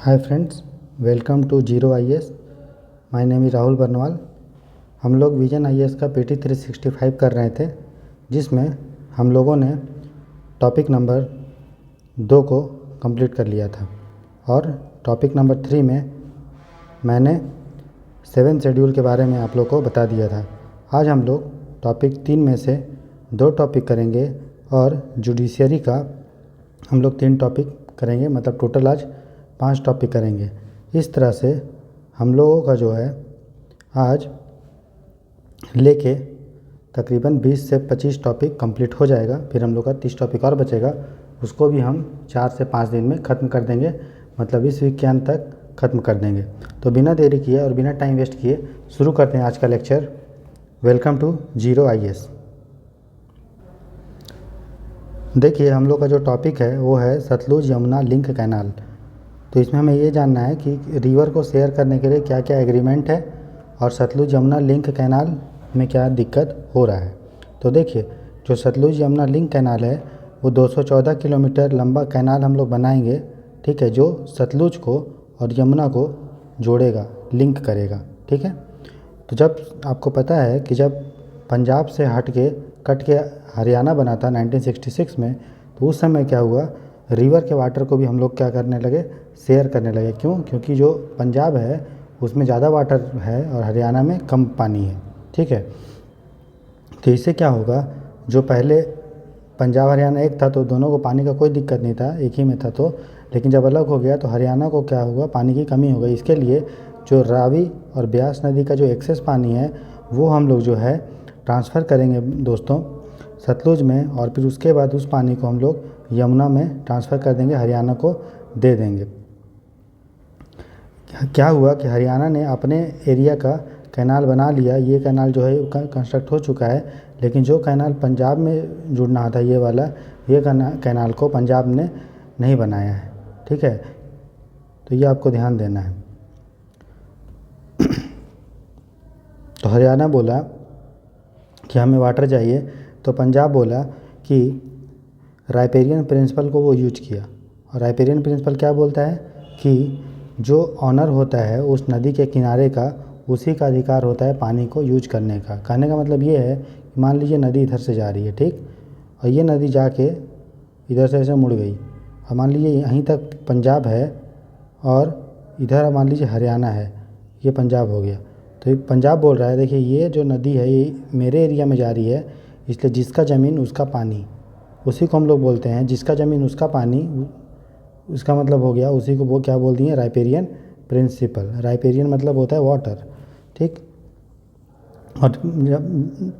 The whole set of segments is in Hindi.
Hi friends, welcome to zero IAS. My name is Rahul Barnwal. हम लोग विजन आईएएस का पीटी 365 कर रहे थे, जिसमें हम लोगों ने टॉपिक नंबर 2 को कंप्लीट कर लिया था और टॉपिक नंबर 3 में मैंने 7 शेड्यूल के बारे में आप लोग को बता दिया था। आज हम लोग टॉपिक 3 में से 2 टॉपिक करेंगे और जुडिशरी का हम लोग 3 टॉपिक करेंगे, मतलब टोटल आज 5 टॉपिक करेंगे। इस तरह से हम लोगों का जो है आज लेके तकरीबन 20 से 25 टॉपिक कंप्लीट हो जाएगा। फिर हम लोग का 30 टॉपिक और बचेगा, उसको भी हम 4 से 5 दिन में ख़त्म कर देंगे, मतलब इस वीक के अंत तक ख़त्म कर देंगे। तो बिना देरी किए और बिना टाइम वेस्ट किए शुरू करते हैं आज का lecture. Welcome to zero IAS. देखिए, हम लोग का जो टॉपिक है वो है सतलुज यमुना लिंक कैनाल। तो इसमें हमें ये जानना है कि रिवर को शेयर करने के लिए क्या क्या एग्रीमेंट है और सतलुज यमुना लिंक कैनाल में क्या दिक्कत हो रहा है। तो देखिए, जो सतलुज यमुना लिंक कैनाल है वो 214 किलोमीटर लंबा कैनाल हम लोग बनाएंगे, ठीक है, जो सतलुज को और यमुना को जोड़ेगा, लिंक करेगा, ठीक है। तो जब आपको पता है कि जब पंजाब से कट के हरियाणा बना था 1966 में, तो उस समय क्या हुआ, रिवर के वाटर को भी हम लोग क्या करने लगे, शेयर करने लगे। क्यों? क्योंकि जो पंजाब है उसमें ज़्यादा वाटर है और हरियाणा में कम पानी है, ठीक है। तो इससे क्या होगा, जो पहले पंजाब हरियाणा एक था तो दोनों को पानी का कोई दिक्कत नहीं था, एक ही में था। तो लेकिन जब अलग हो गया तो हरियाणा को क्या हुआ, पानी की कमी हो गई। इसके लिए जो रावी और ब्यास नदी का जो एक्सेस पानी है वो हम लोग जो है ट्रांसफ़र करेंगे दोस्तों सतलुज में, और फिर उसके बाद उस पानी को हम लोग यमुना में ट्रांसफ़र कर देंगे, हरियाणा को दे देंगे। क्या हुआ कि हरियाणा ने अपने एरिया का कैनाल बना लिया। ये कैनाल जो है कंस्ट्रक्ट हो चुका है, लेकिन जो कैनाल पंजाब में जुड़ना था, ये वाला, ये कैनाल को पंजाब ने नहीं बनाया है, ठीक है। तो ये आपको ध्यान देना है। तो हरियाणा बोला कि हमें वाटर चाहिए, तो पंजाब बोला कि राइपेरियन प्रिंसिपल को वो यूज किया। और राइपेरियन प्रिंसिपल क्या बोलता है कि जो ऑनर होता है उस नदी के किनारे का, उसी का अधिकार होता है पानी को यूज करने का। कहने का मतलब ये है कि मान लीजिए नदी इधर से जा रही है, ठीक, और ये नदी जाके इधर से ऐसे मुड़ गई, और मान लीजिए यहीं तक पंजाब है और इधर मान लीजिए हरियाणा है, ये पंजाब हो गया। तो पंजाब बोल रहा है, देखिए ये जो नदी है ये मेरे एरिया में जा रही है, इसलिए जिसका ज़मीन उसका पानी, उसी को हम लोग बोलते हैं जिसका ज़मीन उसका पानी। उसका मतलब हो गया, उसी को वो क्या बोल दिए, राइपेरियन प्रिंसिपल। राइपेरियन मतलब होता है वाटर, ठीक। और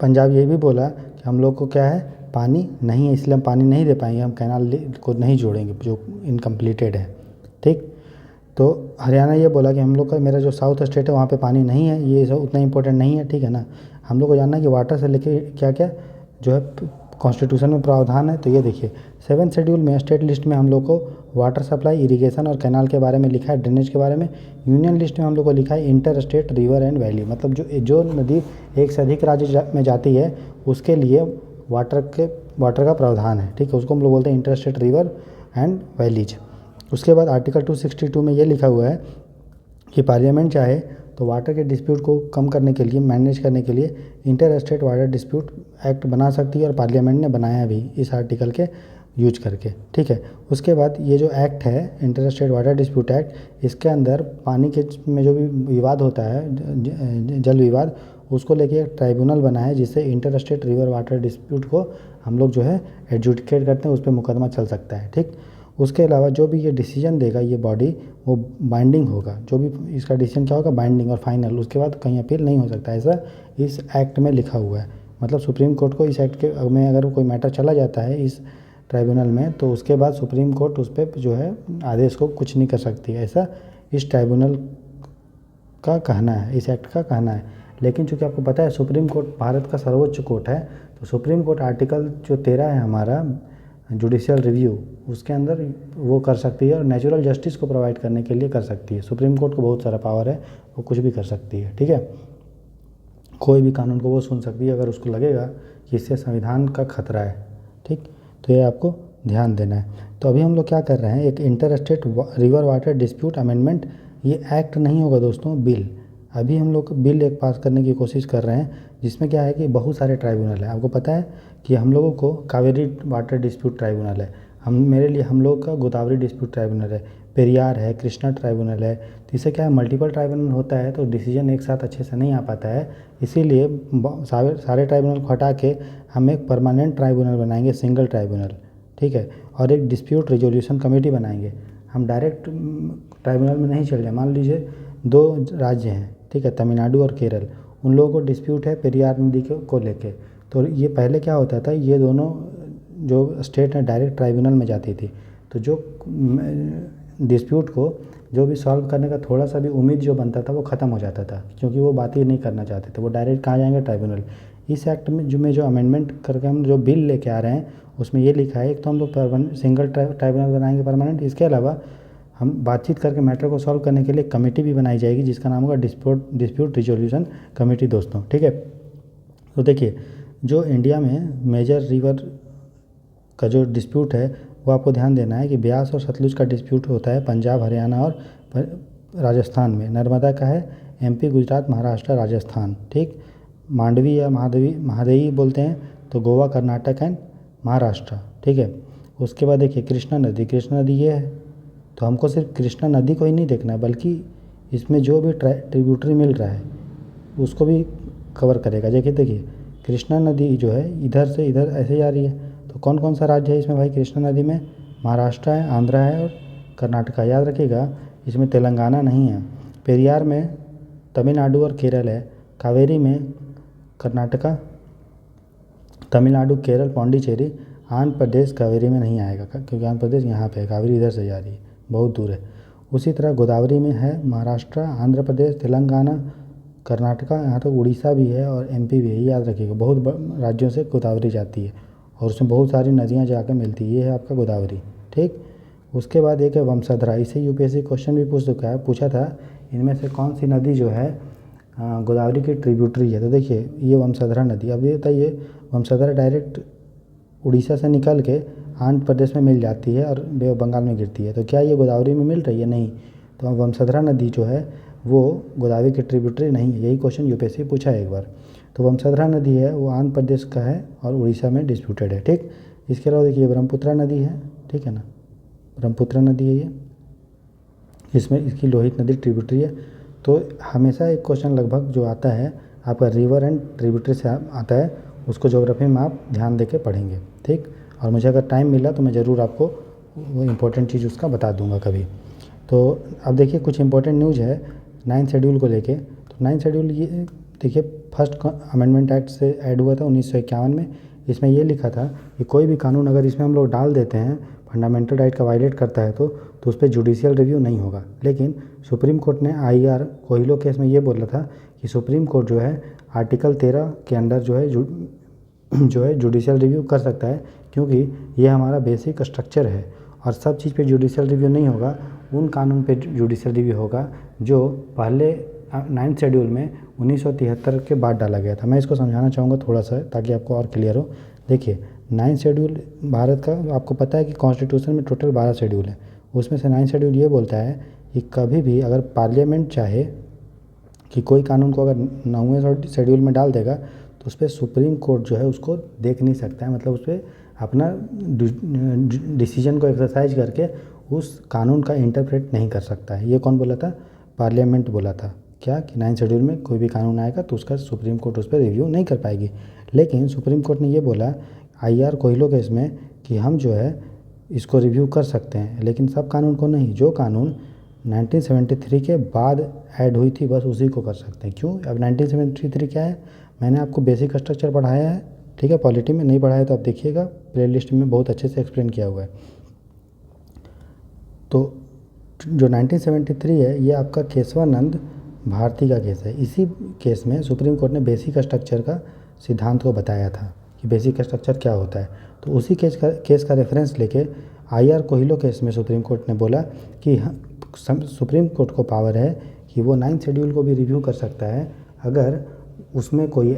पंजाब ये भी बोला कि हम लोग को क्या है, पानी नहीं है, इसलिए हम पानी नहीं दे पाएंगे, हम कैनाल को नहीं जोड़ेंगे जो इनकम्प्लीटेड है, ठीक। तो हरियाणा ये बोला कि हम लोग का, मेरा जो साउथ स्टेट है वहाँ पे पानी नहीं है, ये सब उतना इंपॉर्टेंट नहीं है, ठीक है ना। हम लोग को जानना है कि वाटर से लेके क्या क्या जो है कॉन्स्टिट्यूशन में प्रावधान है। तो ये देखिए, 7 शेड्यूल में स्टेट लिस्ट में हम लोग को वाटर सप्लाई, इरिगेशन और कैनाल के बारे में लिखा है, ड्रेनेज के बारे में। यूनियन लिस्ट में हम लोग को लिखा है inter state river and valley, मतलब जो नदी एक से अधिक राज्य में जाती है उसके लिए वाटर का प्रावधान है, ठीक है, उसको हम लोग बोलते हैं inter state river and valleys. उसके बाद आर्टिकल 262 में ये लिखा हुआ है कि पार्लियामेंट चाहे तो वाटर के डिस्प्यूट को कम करने के लिए, मैनेज करने के लिए inter state water dispute act बना सकती है, और पार्लियामेंट ने बनाया भी इस आर्टिकल के यूज करके, ठीक है। उसके बाद ये जो एक्ट है inter state water dispute act, इसके अंदर पानी के में जो भी विवाद होता है, जल विवाद, उसको लेके एक ट्राइब्यूनल बना है, जिससे inter state river water dispute को हम लोग जो है एडजुडिकेट करते हैं, उस पर मुकदमा चल सकता है, ठीक। उसके अलावा जो भी ये डिसीजन देगा ये बॉडी, वो बाइंडिंग होगा। जो भी इसका डिसीजन क्या होगा, बाइंडिंग और फाइनल, उसके बाद कहीं अपील नहीं हो सकता, ऐसा इस एक्ट में लिखा हुआ है। मतलब सुप्रीम कोर्ट को इस एक्ट के में अगर कोई मैटर चला जाता है इस ट्राइब्यूनल में, तो उसके बाद सुप्रीम कोर्ट उस पर जो है आदेश को कुछ नहीं कर सकती, ऐसा इस ट्राइब्यूनल का कहना है, इस एक्ट का कहना है। लेकिन चूँकि आपको पता है सुप्रीम कोर्ट भारत का सर्वोच्च कोर्ट है, तो सुप्रीम कोर्ट आर्टिकल जो 13 है हमारा जुडिशियल रिव्यू, उसके अंदर वो कर सकती है और नेचुरल जस्टिस को प्रोवाइड करने के लिए कर सकती है। सुप्रीम कोर्ट को बहुत सारा पावर है, वो कुछ भी कर सकती है, ठीक है। कोई भी कानून को वो सुन सकती है अगर उसको लगेगा कि इससे संविधान का खतरा है, ठीक। तो ये आपको ध्यान देना है। तो अभी हम लोग क्या कर रहे हैं, एक inter state river water dispute amendment, ये एक्ट नहीं होगा दोस्तों, बिल। अभी हम लोग बिल एक पास करने की कोशिश कर रहे हैं, जिसमें क्या है कि बहुत सारे ट्राइब्यूनल है। आपको पता है कि हम लोगों को कावेरी वाटर डिस्प्यूट ट्राइब्यूनल है, मेरे लिए हम लोग का गोदावरी डिस्प्यूट ट्राइब्यूनल है, पेरियार है, कृष्णा ट्राइब्यूनल है। तो इससे क्या है, मल्टीपल ट्राइब्यूनल होता है तो डिसीजन एक साथ अच्छे से नहीं आ पाता है। इसीलिए सारे ट्राइब्यूनल को हटा के हम एक परमानेंट ट्राइब्यूनल बनाएंगे, सिंगल ट्राइब्यूनल, ठीक है। और एक डिस्प्यूट रिजोल्यूशन कमेटी बनाएंगे। हम डायरेक्ट ट्राइब्यूनल में नहीं चल जाए। मान लीजिए 2 राज्य हैं, ठीक है, तमिलनाडु और केरल, उन लोगों को डिस्प्यूट है पेरियार नदी को लेके। तो ये पहले क्या होता था, ये दोनों जो स्टेट हैं डायरेक्ट ट्राइब्यूनल में जाती थी। तो जो डिस्प्यूट को जो भी सॉल्व करने का थोड़ा सा भी उम्मीद जो बनता था वो ख़त्म हो जाता था, क्योंकि वो बात ही नहीं करना चाहते थे, वो डायरेक्ट कहाँ जाएंगे, ट्राइब्यूनल। इस एक्ट में जो अमेंडमेंट करके हम जो बिल लेके आ रहे हैं उसमें ये लिखा है, एक तो हम लोग सिंगल ट्राइब्यूनल बनाएंगे परमानेंट, इसके अलावा हम बातचीत करके मैटर को सॉल्व करने के लिए कमेटी भी बनाई जाएगी जिसका नाम होगा डिस्प्यूट रिजोल्यूशन कमेटी दोस्तों, ठीक है। तो देखिए, जो इंडिया में मेजर रिवर का जो डिस्प्यूट है वो आपको ध्यान देना है कि ब्यास और सतलुज का डिस्प्यूट होता है पंजाब, हरियाणा और राजस्थान में। नर्मदा का है एमपी, गुजरात, महाराष्ट्र, राजस्थान, ठीक। मांडवी या महादेवी बोलते हैं तो गोवा, कर्नाटक एंड महाराष्ट्र, ठीक है। उसके बाद देखिए कृष्णा नदी ये है, तो हमको सिर्फ कृष्णा नदी को ही नहीं देखना है बल्कि इसमें जो भी ट्रिब्यूटरी मिल रहा है उसको भी कवर करेगा। देखिए कृष्णा नदी जो है इधर से इधर ऐसे जा रही है, तो कौन कौन सा राज्य है इसमें भाई कृष्णा नदी में, महाराष्ट्र है, आंध्रा है और कर्नाटका। याद रखिएगा इसमें तेलंगाना नहीं है। पेरियार में तमिलनाडु और केरल है, कावेरी में कर्नाटका, तमिलनाडु, केरल, पौंडीचेरी, आंध्र प्रदेश कावेरी में नहीं आएगा क्योंकि आंध्र प्रदेश यहाँ पे है, कावेरी इधर से जा रही है, बहुत दूर है। उसी तरह गोदावरी में है महाराष्ट्र, आंध्र प्रदेश, तेलंगाना, कर्नाटका, यहाँ तक उड़ीसा भी है और एमपी भी है। याद रखिएगा बहुत राज्यों से गोदावरी जाती है और उसमें बहुत सारी नदियाँ जाकर मिलती है। ये है आपका गोदावरी, ठीक। उसके बाद एक है वमसधरा, इसे यूपीएससी क्वेश्चन भी पूछा था, इनमें से कौन सी नदी जो है गोदावरी की ट्रिब्यूटरी है। तो देखिए ये वमसधरा नदी। अब ये बताइए वमसधरा डायरेक्ट उड़ीसा से निकल के आंध्र प्रदेश में मिल जाती है और बे ऑफ बंगाल में गिरती है, तो क्या ये गोदावरी में मिल रही है? नहीं। तो वमसधरा नदी जो है वो गोदावरी की ट्रिब्यूटरी नहीं है। यही क्वेश्चन यूपीएससी पूछा है एक बार। तो वमसधरा नदी है वो आंध्र प्रदेश का है और उड़ीसा में डिस्प्यूटेड है, ठीक। इसके अलावा देखिए ब्रह्मपुत्रा नदी है, ठीक है ना, ब्रह्मपुत्रा नदी है ये, इसमें इसकी लोहित नदी ट्रिब्यूटरी है। तो हमेशा एक क्वेश्चन लगभग जो आता है आपका रिवर एंड ट्रिब्यूटरी से आता है, उसको ज्योग्राफी में आप ध्यान दे के पढ़ेंगे, ठीक। और मुझे अगर टाइम मिला तो मैं ज़रूर आपको वो इम्पोर्टेंट चीज़ उसका बता दूंगा कभी। तो अब देखिए कुछ इंपॉर्टेंट न्यूज़ है 9 शेड्यूल को लेके। तो 9 शेड्यूल ये देखिए फर्स्ट अमेंडमेंट एक्ट से ऐड हुआ था 1951 में। इसमें ये लिखा था कि कोई भी कानून अगर इसमें हम लोग डाल देते हैं फंडामेंटल राइट का वायलेट करता है तो उस पर जुडिशियल रिव्यू नहीं होगा। लेकिन सुप्रीम कोर्ट ने आईआर कोहिलो केस में ये बोला था कि सुप्रीम कोर्ट जो है आर्टिकल 13 के अंडर जो है जुडिशियल रिव्यू कर सकता है, क्योंकि ये हमारा बेसिक स्ट्रक्चर है और सब चीज़ पे जुडिशियल रिव्यू नहीं होगा, उन कानून पे जुडिशियल रिव्यू होगा जो पहले 9 शेड्यूल में 1973 के बाद डाला गया था। मैं इसको समझाना चाहूँगा थोड़ा सा ताकि आपको और क्लियर हो। देखिए 9 शेड्यूल भारत का, आपको पता है कि कॉन्स्टिट्यूशन में टोटल 12 शेड्यूल है, उसमें से 9 शेड्यूल ये बोलता है कि कभी भी अगर पार्लियामेंट चाहे कि कोई कानून को अगर 9वें शेड्यूल में डाल देगा तो उस पर सुप्रीम कोर्ट जो है उसको देख नहीं सकता है, मतलब उस पर अपना डिसीजन को एक्सरसाइज करके उस कानून का इंटरप्रेट नहीं कर सकता है। ये कौन बोला था? पार्लियामेंट बोला था क्या कि 9 शेड्यूल में कोई भी कानून आएगा तो उसका सुप्रीम कोर्ट उस पर रिव्यू नहीं कर पाएगी। लेकिन सुप्रीम कोर्ट ने ये बोला आईआर कोहिलो केस में कि हम जो है इसको रिव्यू कर सकते हैं, लेकिन सब कानून को नहीं। जो कानून 1973 के बाद ऐड हुई थी बस उसी को कर सकते हैं। क्यों? अब 1973 क्या है, मैंने आपको बेसिक स्ट्रक्चर पढ़ाया है, ठीक है, पॉलिटी में नहीं पढ़ाया तो आप देखिएगा प्लेलिस्ट में बहुत अच्छे से एक्सप्लेन किया हुआ है। तो जो 1973 है ये आपका केशवानंद भारती का केस है। इसी केस में सुप्रीम कोर्ट ने बेसिक स्ट्रक्चर का सिद्धांत को बताया था कि बेसिक स्ट्रक्चर क्या होता है। तो उसी केस का रेफरेंस लेके आईआर कोहिलो केस में सुप्रीम कोर्ट ने बोला कि सुप्रीम कोर्ट को पावर है कि वो 9 शेड्यूल को भी रिव्यू कर सकता है अगर उसमें कोई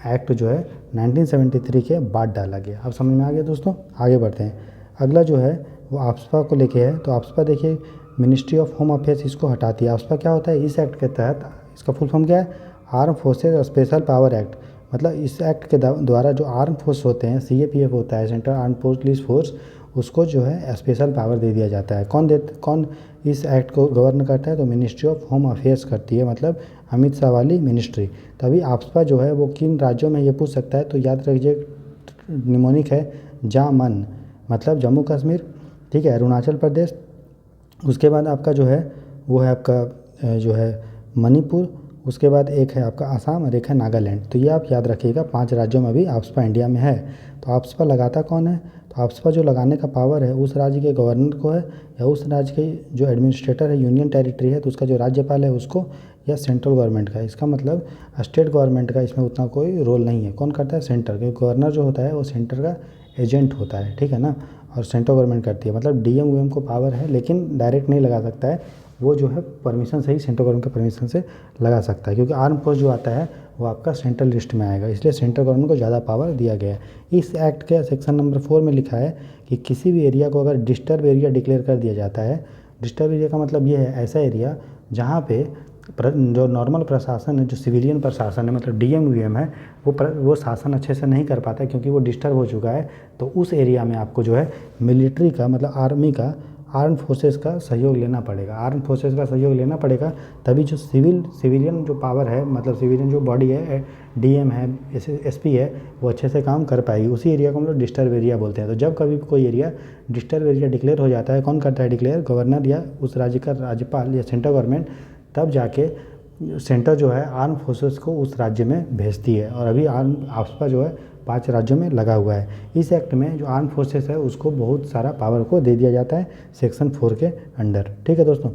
एक्ट जो है 1973 के बाद डाला गया। अब समझ में आ गया दोस्तों, आगे बढ़ते हैं। अगला जो है वो आफ्सपा को लेके है। तो आफ्सपा देखिए मिनिस्ट्री ऑफ होम अफेयर्स इसको हटाती है। आफ्सपा क्या होता है, इस एक्ट के तहत, इसका फुल फॉर्म क्या है, arm forces special power act. मतलब इस एक्ट के द्वारा जो आर्म फोर्स होते हैं, सीएपीएफ होता है, सेंट्रल आर्म पुलिस फोर्स, उसको जो है स्पेशल पावर दे दिया जाता है। कौन इस एक्ट को गवर्न करता है, तो मिनिस्ट्री ऑफ होम अफेयर्स करती है, मतलब अमित शाह वाली मिनिस्ट्री। तभी आफ्सपा जो है वो किन राज्यों में ये पूछ सकता है, तो याद रखिए निमोनिक है जामन, मतलब जम्मू कश्मीर, ठीक है, अरुणाचल प्रदेश, उसके बाद आपका जो है वो है आपका जो है मणिपुर, उसके बाद एक है आपका असम और एक है नागालैंड। तो ये आप याद रखिएगा 5 राज्यों में भी आफ्सपा इंडिया में है। तो आफ्सपा लगाता कौन है, तो आफ्सपा जो लगाने का पावर है उस राज्य के गवर्नर को है, या उस राज्य के जो एडमिनिस्ट्रेटर है, यूनियन टेरिटरी है तो उसका जो राज्यपाल है उसको, या सेंट्रल गवर्नमेंट का। इसका मतलब स्टेट गवर्नमेंट का इसमें उतना कोई रोल नहीं है। कौन करता है, सेंटर, क्योंकि गवर्नर जो होता है वो सेंटर का एजेंट होता है, ठीक है ना, और सेंट्रल गवर्नमेंट करती है। मतलब डीएम वीएम को पावर है लेकिन डायरेक्ट नहीं लगा सकता है, वो जो है परमिशन से ही, सेंट्रल गवर्नमेंट के परमिशन से लगा सकता है, क्योंकि आर्म फोर्स जो आता है वो आपका सेंट्रल लिस्ट में आएगा, इसलिए सेंट्रल गवर्नमेंट को ज़्यादा पावर दिया गया है। इस एक्ट के सेक्शन नंबर 4 में लिखा है कि किसी भी एरिया को अगर डिस्टर्ब एरिया डिक्लेयर कर दिया जाता है, डिस्टर्ब एरिया का मतलब ये है ऐसा एरिया जहाँ पे जो नॉर्मल प्रशासन है, जो सिविलियन प्रशासन है, मतलब डीएम वीएम है, वो शासन अच्छे से नहीं कर पाता है क्योंकि वो डिस्टर्ब हो चुका है। तो उस एरिया में आपको जो है मिलिट्री का, मतलब आर्मी का, आर्म फोर्सेस का सहयोग लेना पड़ेगा। आर्म फोर्सेस का सहयोग लेना पड़ेगा, तभी जो सिविलियन जो पावर है, मतलब सिविलियन जो बॉडी है, डीएम है, एसपी है, वो अच्छे से काम कर पाएगी। उसी एरिया को हम लोग डिस्टर्ब एरिया बोलते हैं। तो जब कभी कोई एरिया डिस्टर्ब एरिया डिक्लेयर हो जाता है, कौन करता है डिक्लेयर, गवर्नर या उस राज्य का राज्यपाल या सेंट्रल गवर्नमेंट, तब जाके सेंटर जो है आर्म फोर्सेस को उस राज्य में भेजती है। और अभी आर्म आफ्सपा जो है 5 राज्यों में लगा हुआ है। इस एक्ट में जो आर्म फोर्सेस है उसको बहुत सारा पावर को दे दिया जाता है सेक्शन 4 के अंडर, ठीक है दोस्तों।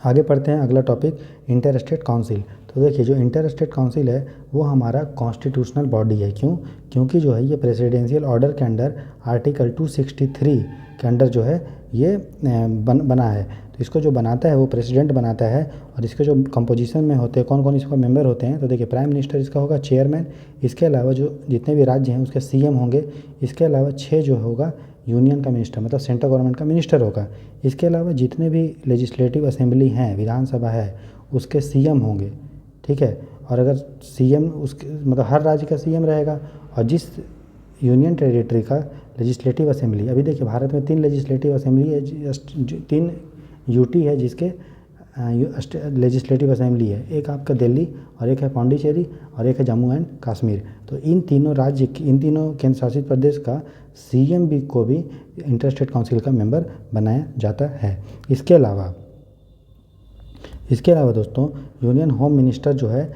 आगे पढ़ते हैं अगला टॉपिक, इंटर स्टेट काउंसिल। तो देखिए जो इंटर स्टेट काउंसिल है वो हमारा कॉन्स्टिट्यूशनल बॉडी है। क्यों, क्योंकि जो है ये प्रेसिडेंशियल ऑर्डर के अंडर आर्टिकल 263 के अंडर जो है ये बना है। तो इसको जो बनाता है वो प्रेसिडेंट बनाता है, और इसके जो कंपोजिशन में होते हैं, कौन कौन इसका मेंबर होते हैं, तो देखिए प्राइम मिनिस्टर इसका होगा चेयरमैन, इसके अलावा जो जितने भी राज्य हैं उसके सीएम होंगे, इसके अलावा 6 जो होगा यूनियन का मिनिस्टर, मतलब सेंट्रल गवर्नमेंट का मिनिस्टर होगा, इसके अलावा जितने भी लेजिस्लेटिव असेंबली हैं, विधानसभा है, उसके सीएम होंगे, ठीक है। और अगर सीएम उसके मतलब हर राज्य का सीएम रहेगा, और जिस यूनियन टेरिटरी का लेजिस्लेटिव असेंबली, अभी देखिए भारत में 3 लेजिस्लेटिव असेंबली है, 3 यूटी है जिसके लेजिस्लेटिव असेंबली है, एक आपका दिल्ली और एक है पौंडीचेरी और एक है जम्मू एंड कश्मीर। तो इन तीनों राज्य, इन तीनों केंद्र शासित प्रदेश का सीएम भी को भी इंटर स्टेट काउंसिल का मेंबर बनाया जाता है। इसके अलावा दोस्तों यूनियन होम मिनिस्टर जो है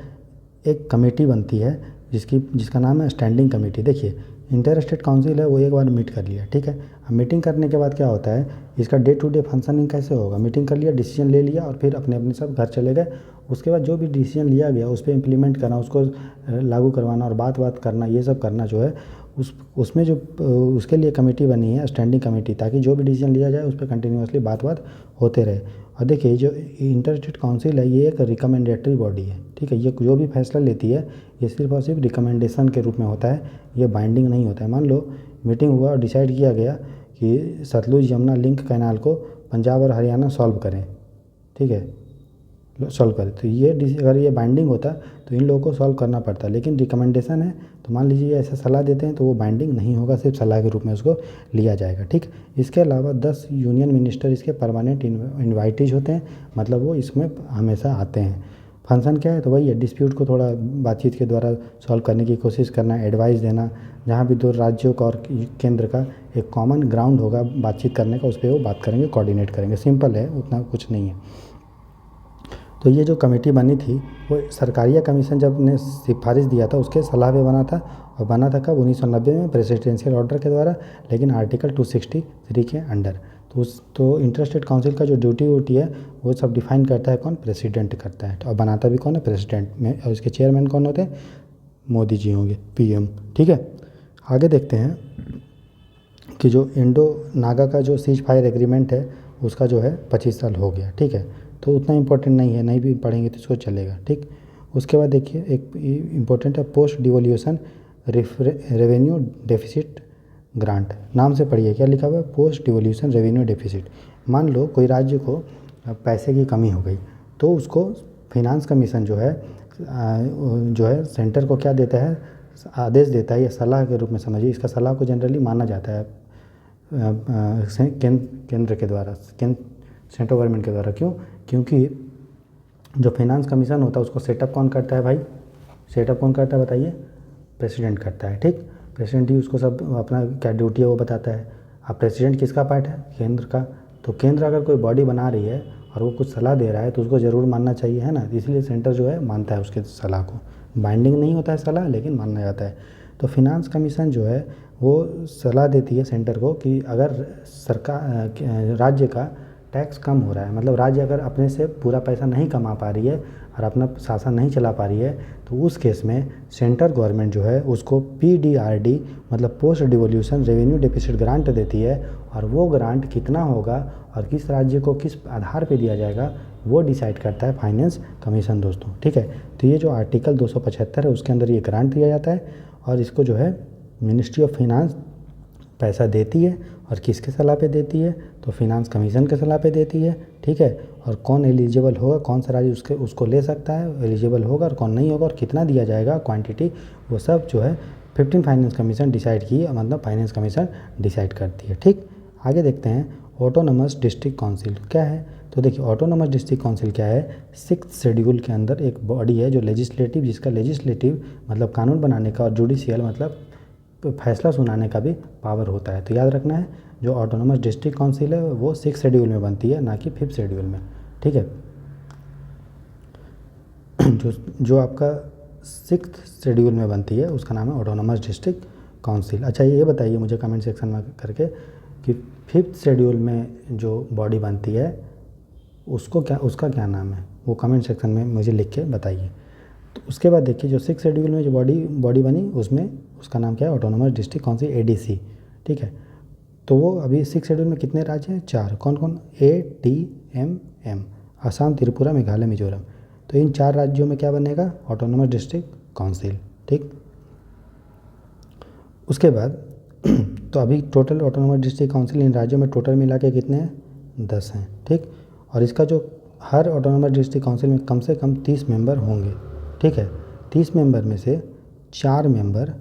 एक कमेटी बनती है जिसका नाम है स्टैंडिंग कमेटी। देखिए इंटर स्टेट काउंसिल है वो एक बार मीट कर लिया, ठीक है। अब मीटिंग करने के बाद क्या होता है, इसका डे टू डे फंक्शनिंग कैसे होगा, मीटिंग कर लिया, डिसीजन ले लिया और फिर अपने अपने सब घर चले गए। उसके बाद जो भी डिसीजन लिया गया उस पर इम्प्लीमेंट करना, उसको लागू करवाना और बात करना, ये सब करना जो है उसमें जो उसके लिए कमेटी बनी है स्टैंडिंग कमेटी, ताकि जो भी डिसीजन लिया जाए उस पर कंटिन्यूसली बात होते रहे। और देखिए जो इंटर स्टेट काउंसिल है ये एक रिकमेंडेटरी बॉडी है, ठीक है। ये जो भी फैसला लेती है ये सिर्फ और सिर्फ रिकमेंडेशन के रूप में होता है, ये बाइंडिंग नहीं होता है। मान लो मीटिंग हुआ और डिसाइड किया गया कि सतलुज यमुना लिंक कैनाल को पंजाब और हरियाणा सॉल्व करें, ठीक है, सॉल्व करें, तो ये अगर ये बाइंडिंग होता तो इन लोगों को सॉल्व करना पड़ता। लेकिन रिकमेंडेशन है तो मान लीजिए ऐसा सलाह देते हैं तो वो बाइंडिंग नहीं होगा, सिर्फ सलाह के रूप में उसको लिया जाएगा, ठीक। इसके अलावा 10 यूनियन मिनिस्टर इसके परमानेंट इन्वाइटीज होते हैं, मतलब वो इसमें हमेशा आते हैं। फंक्शन क्या है, तो वही है डिस्प्यूट को थोड़ा बातचीत के द्वारा सॉल्व करने की कोशिश करना, एडवाइस देना, जहाँ भी 2 राज्यों का और केंद्र का एक कॉमन ग्राउंड होगा बातचीत करने का, उस पर वो बात करेंगे, कोऑर्डिनेट करेंगे। सिंपल है, उतना कुछ नहीं है। तो ये जो कमेटी बनी थी वो सरकारिया कमीशन जब ने सिफारिश दिया था उसके सलाह पे बना था, और बना था कब 1990 में प्रेसिडेंशियल ऑर्डर के द्वारा, लेकिन आर्टिकल 263 के अंडर। तो इंटर स्टेट काउंसिल का जो ड्यूटी वूटी है वो सब डिफाइन करता है कौन, प्रेसिडेंट करता है। और बनाता भी कौन है, प्रेसिडेंट में, और इसके चेयरमैन कौन होते हैं, मोदी जी होंगे, पीएम, ठीक है। आगे देखते हैं कि जो इंडो नागा का जो सीज फायर एग्रीमेंट है उसका जो है 25 साल हो गया, ठीक है। तो उतना इम्पोर्टेंट नहीं है, नहीं भी पढ़ेंगे तो इसको चलेगा, ठीक। उसके बाद देखिए एक इम्पोर्टेंट है post devolution revenue deficit grant, नाम से पढ़िए क्या लिखा हुआ है, पोस्ट डिवोल्यूशन रेवेन्यू डेफिसिट। मान लो कोई राज्य को पैसे की कमी हो गई तो उसको फिनांस कमीशन जो है सेंटर को क्या देता है, आदेश देता है या सलाह के रूप में समझिए, इसका सलाह को जनरली माना जाता है केंद्र के द्वारा, सेंट्रल गवर्नमेंट के द्वारा। क्यों? क्योंकि जो फिनांस कमीशन होता है उसको सेटअप कौन करता है भाई, सेटअप कौन करता है बताइए, प्रेसिडेंट करता है। ठीक, प्रेसिडेंट ही उसको सब अपना क्या ड्यूटी है वो बताता है। अब प्रेसिडेंट किसका पार्ट है, केंद्र का। तो केंद्र अगर कोई बॉडी बना रही है और वो कुछ सलाह दे रहा है तो उसको ज़रूर मानना चाहिए, है ना। इसलिए सेंटर जो है मानता है उसके सलाह को, बाइंडिंग नहीं होता है सलाह लेकिन माना जाता है। तो फिनांस कमीशन जो है वो सलाह देती है सेंटर को कि अगर सरकार राज्य का टैक्स कम हो रहा है, मतलब राज्य अगर अपने से पूरा पैसा नहीं कमा पा रही है और अपना शासन नहीं चला पा रही है तो उस केस में सेंट्रल गवर्नमेंट जो है उसको PDRD मतलब post devolution revenue deficit grant देती है। और वो ग्रांट कितना होगा और किस राज्य को किस आधार पे दिया जाएगा वो डिसाइड करता है फाइनेंस कमीशन दोस्तों। ठीक है, तो ये जो आर्टिकल 275 है उसके अंदर ये ग्रांट दिया जाता है और इसको जो है मिनिस्ट्री ऑफ फिनांस पैसा देती है। और किसके सलाह पे देती है, तो फिनांस कमीशन के सलाह पे देती है। ठीक है, और कौन एलिजिबल होगा, कौन सा राज्य उसको ले सकता है, एलिजिबल होगा और कौन नहीं होगा और कितना दिया जाएगा, क्वांटिटी, वो सब जो है 15 फाइनेंस कमीशन डिसाइड की, मतलब फाइनेंस कमीशन डिसाइड करती है। ठीक, आगे देखते हैं ऑटोनोमस डिस्ट्रिक्ट काउंसिल क्या है। तो देखिए ऑटोनोमस डिस्ट्रिक्ट काउंसिल क्या है, 6th शेड्यूल के अंदर एक बॉडी है जो लेजिस्लेटिव, जिसका लेजिस्लेटिव मतलब कानून बनाने का और जुडिशियल मतलब फैसला सुनाने का भी पावर होता है। तो याद रखना है जो ऑटोनोमस डिस्ट्रिक्ट काउंसिल है वो 6th शेड्यूल में बनती है, ना कि 5th शेड्यूल में। ठीक है, जो आपका 6th शेड्यूल में बनती है उसका नाम है ऑटोनोमस डिस्ट्रिक्ट काउंसिल। अच्छा ये बताइए मुझे कमेंट सेक्शन में करके कि 5th शेड्यूल में जो बॉडी बनती है उसका क्या नाम है, वो कमेंट सेक्शन में मुझे लिख के बताइए। तो उसके बाद देखिए जो 6th शेड्यूल में जो बॉडी बनी उसमें उसका नाम क्या है, ऑटोनोमस डिस्ट्रिक्ट काउंसिल ADC। ठीक है, तो वो अभी 6th शेड्यूल में कितने राज्य हैं, 4। कौन कौन, ATMM, असम, त्रिपुरा, मेघालय, मिजोरम। तो इन 4 राज्यों में क्या बनेगा, ऑटोनोमस डिस्ट्रिक्ट काउंसिल। ठीक, उसके बाद तो अभी टोटल ऑटोनोमस डिस्ट्रिक्ट काउंसिल इन राज्यों में टोटल मिला के कितने हैं, 10 हैं। ठीक, और इसका जो हर ऑटोनोमस डिस्ट्रिक्ट काउंसिल में कम से कम 30 मेंबर होंगे। ठीक है, 30 मेंबर में से 4 मेंबर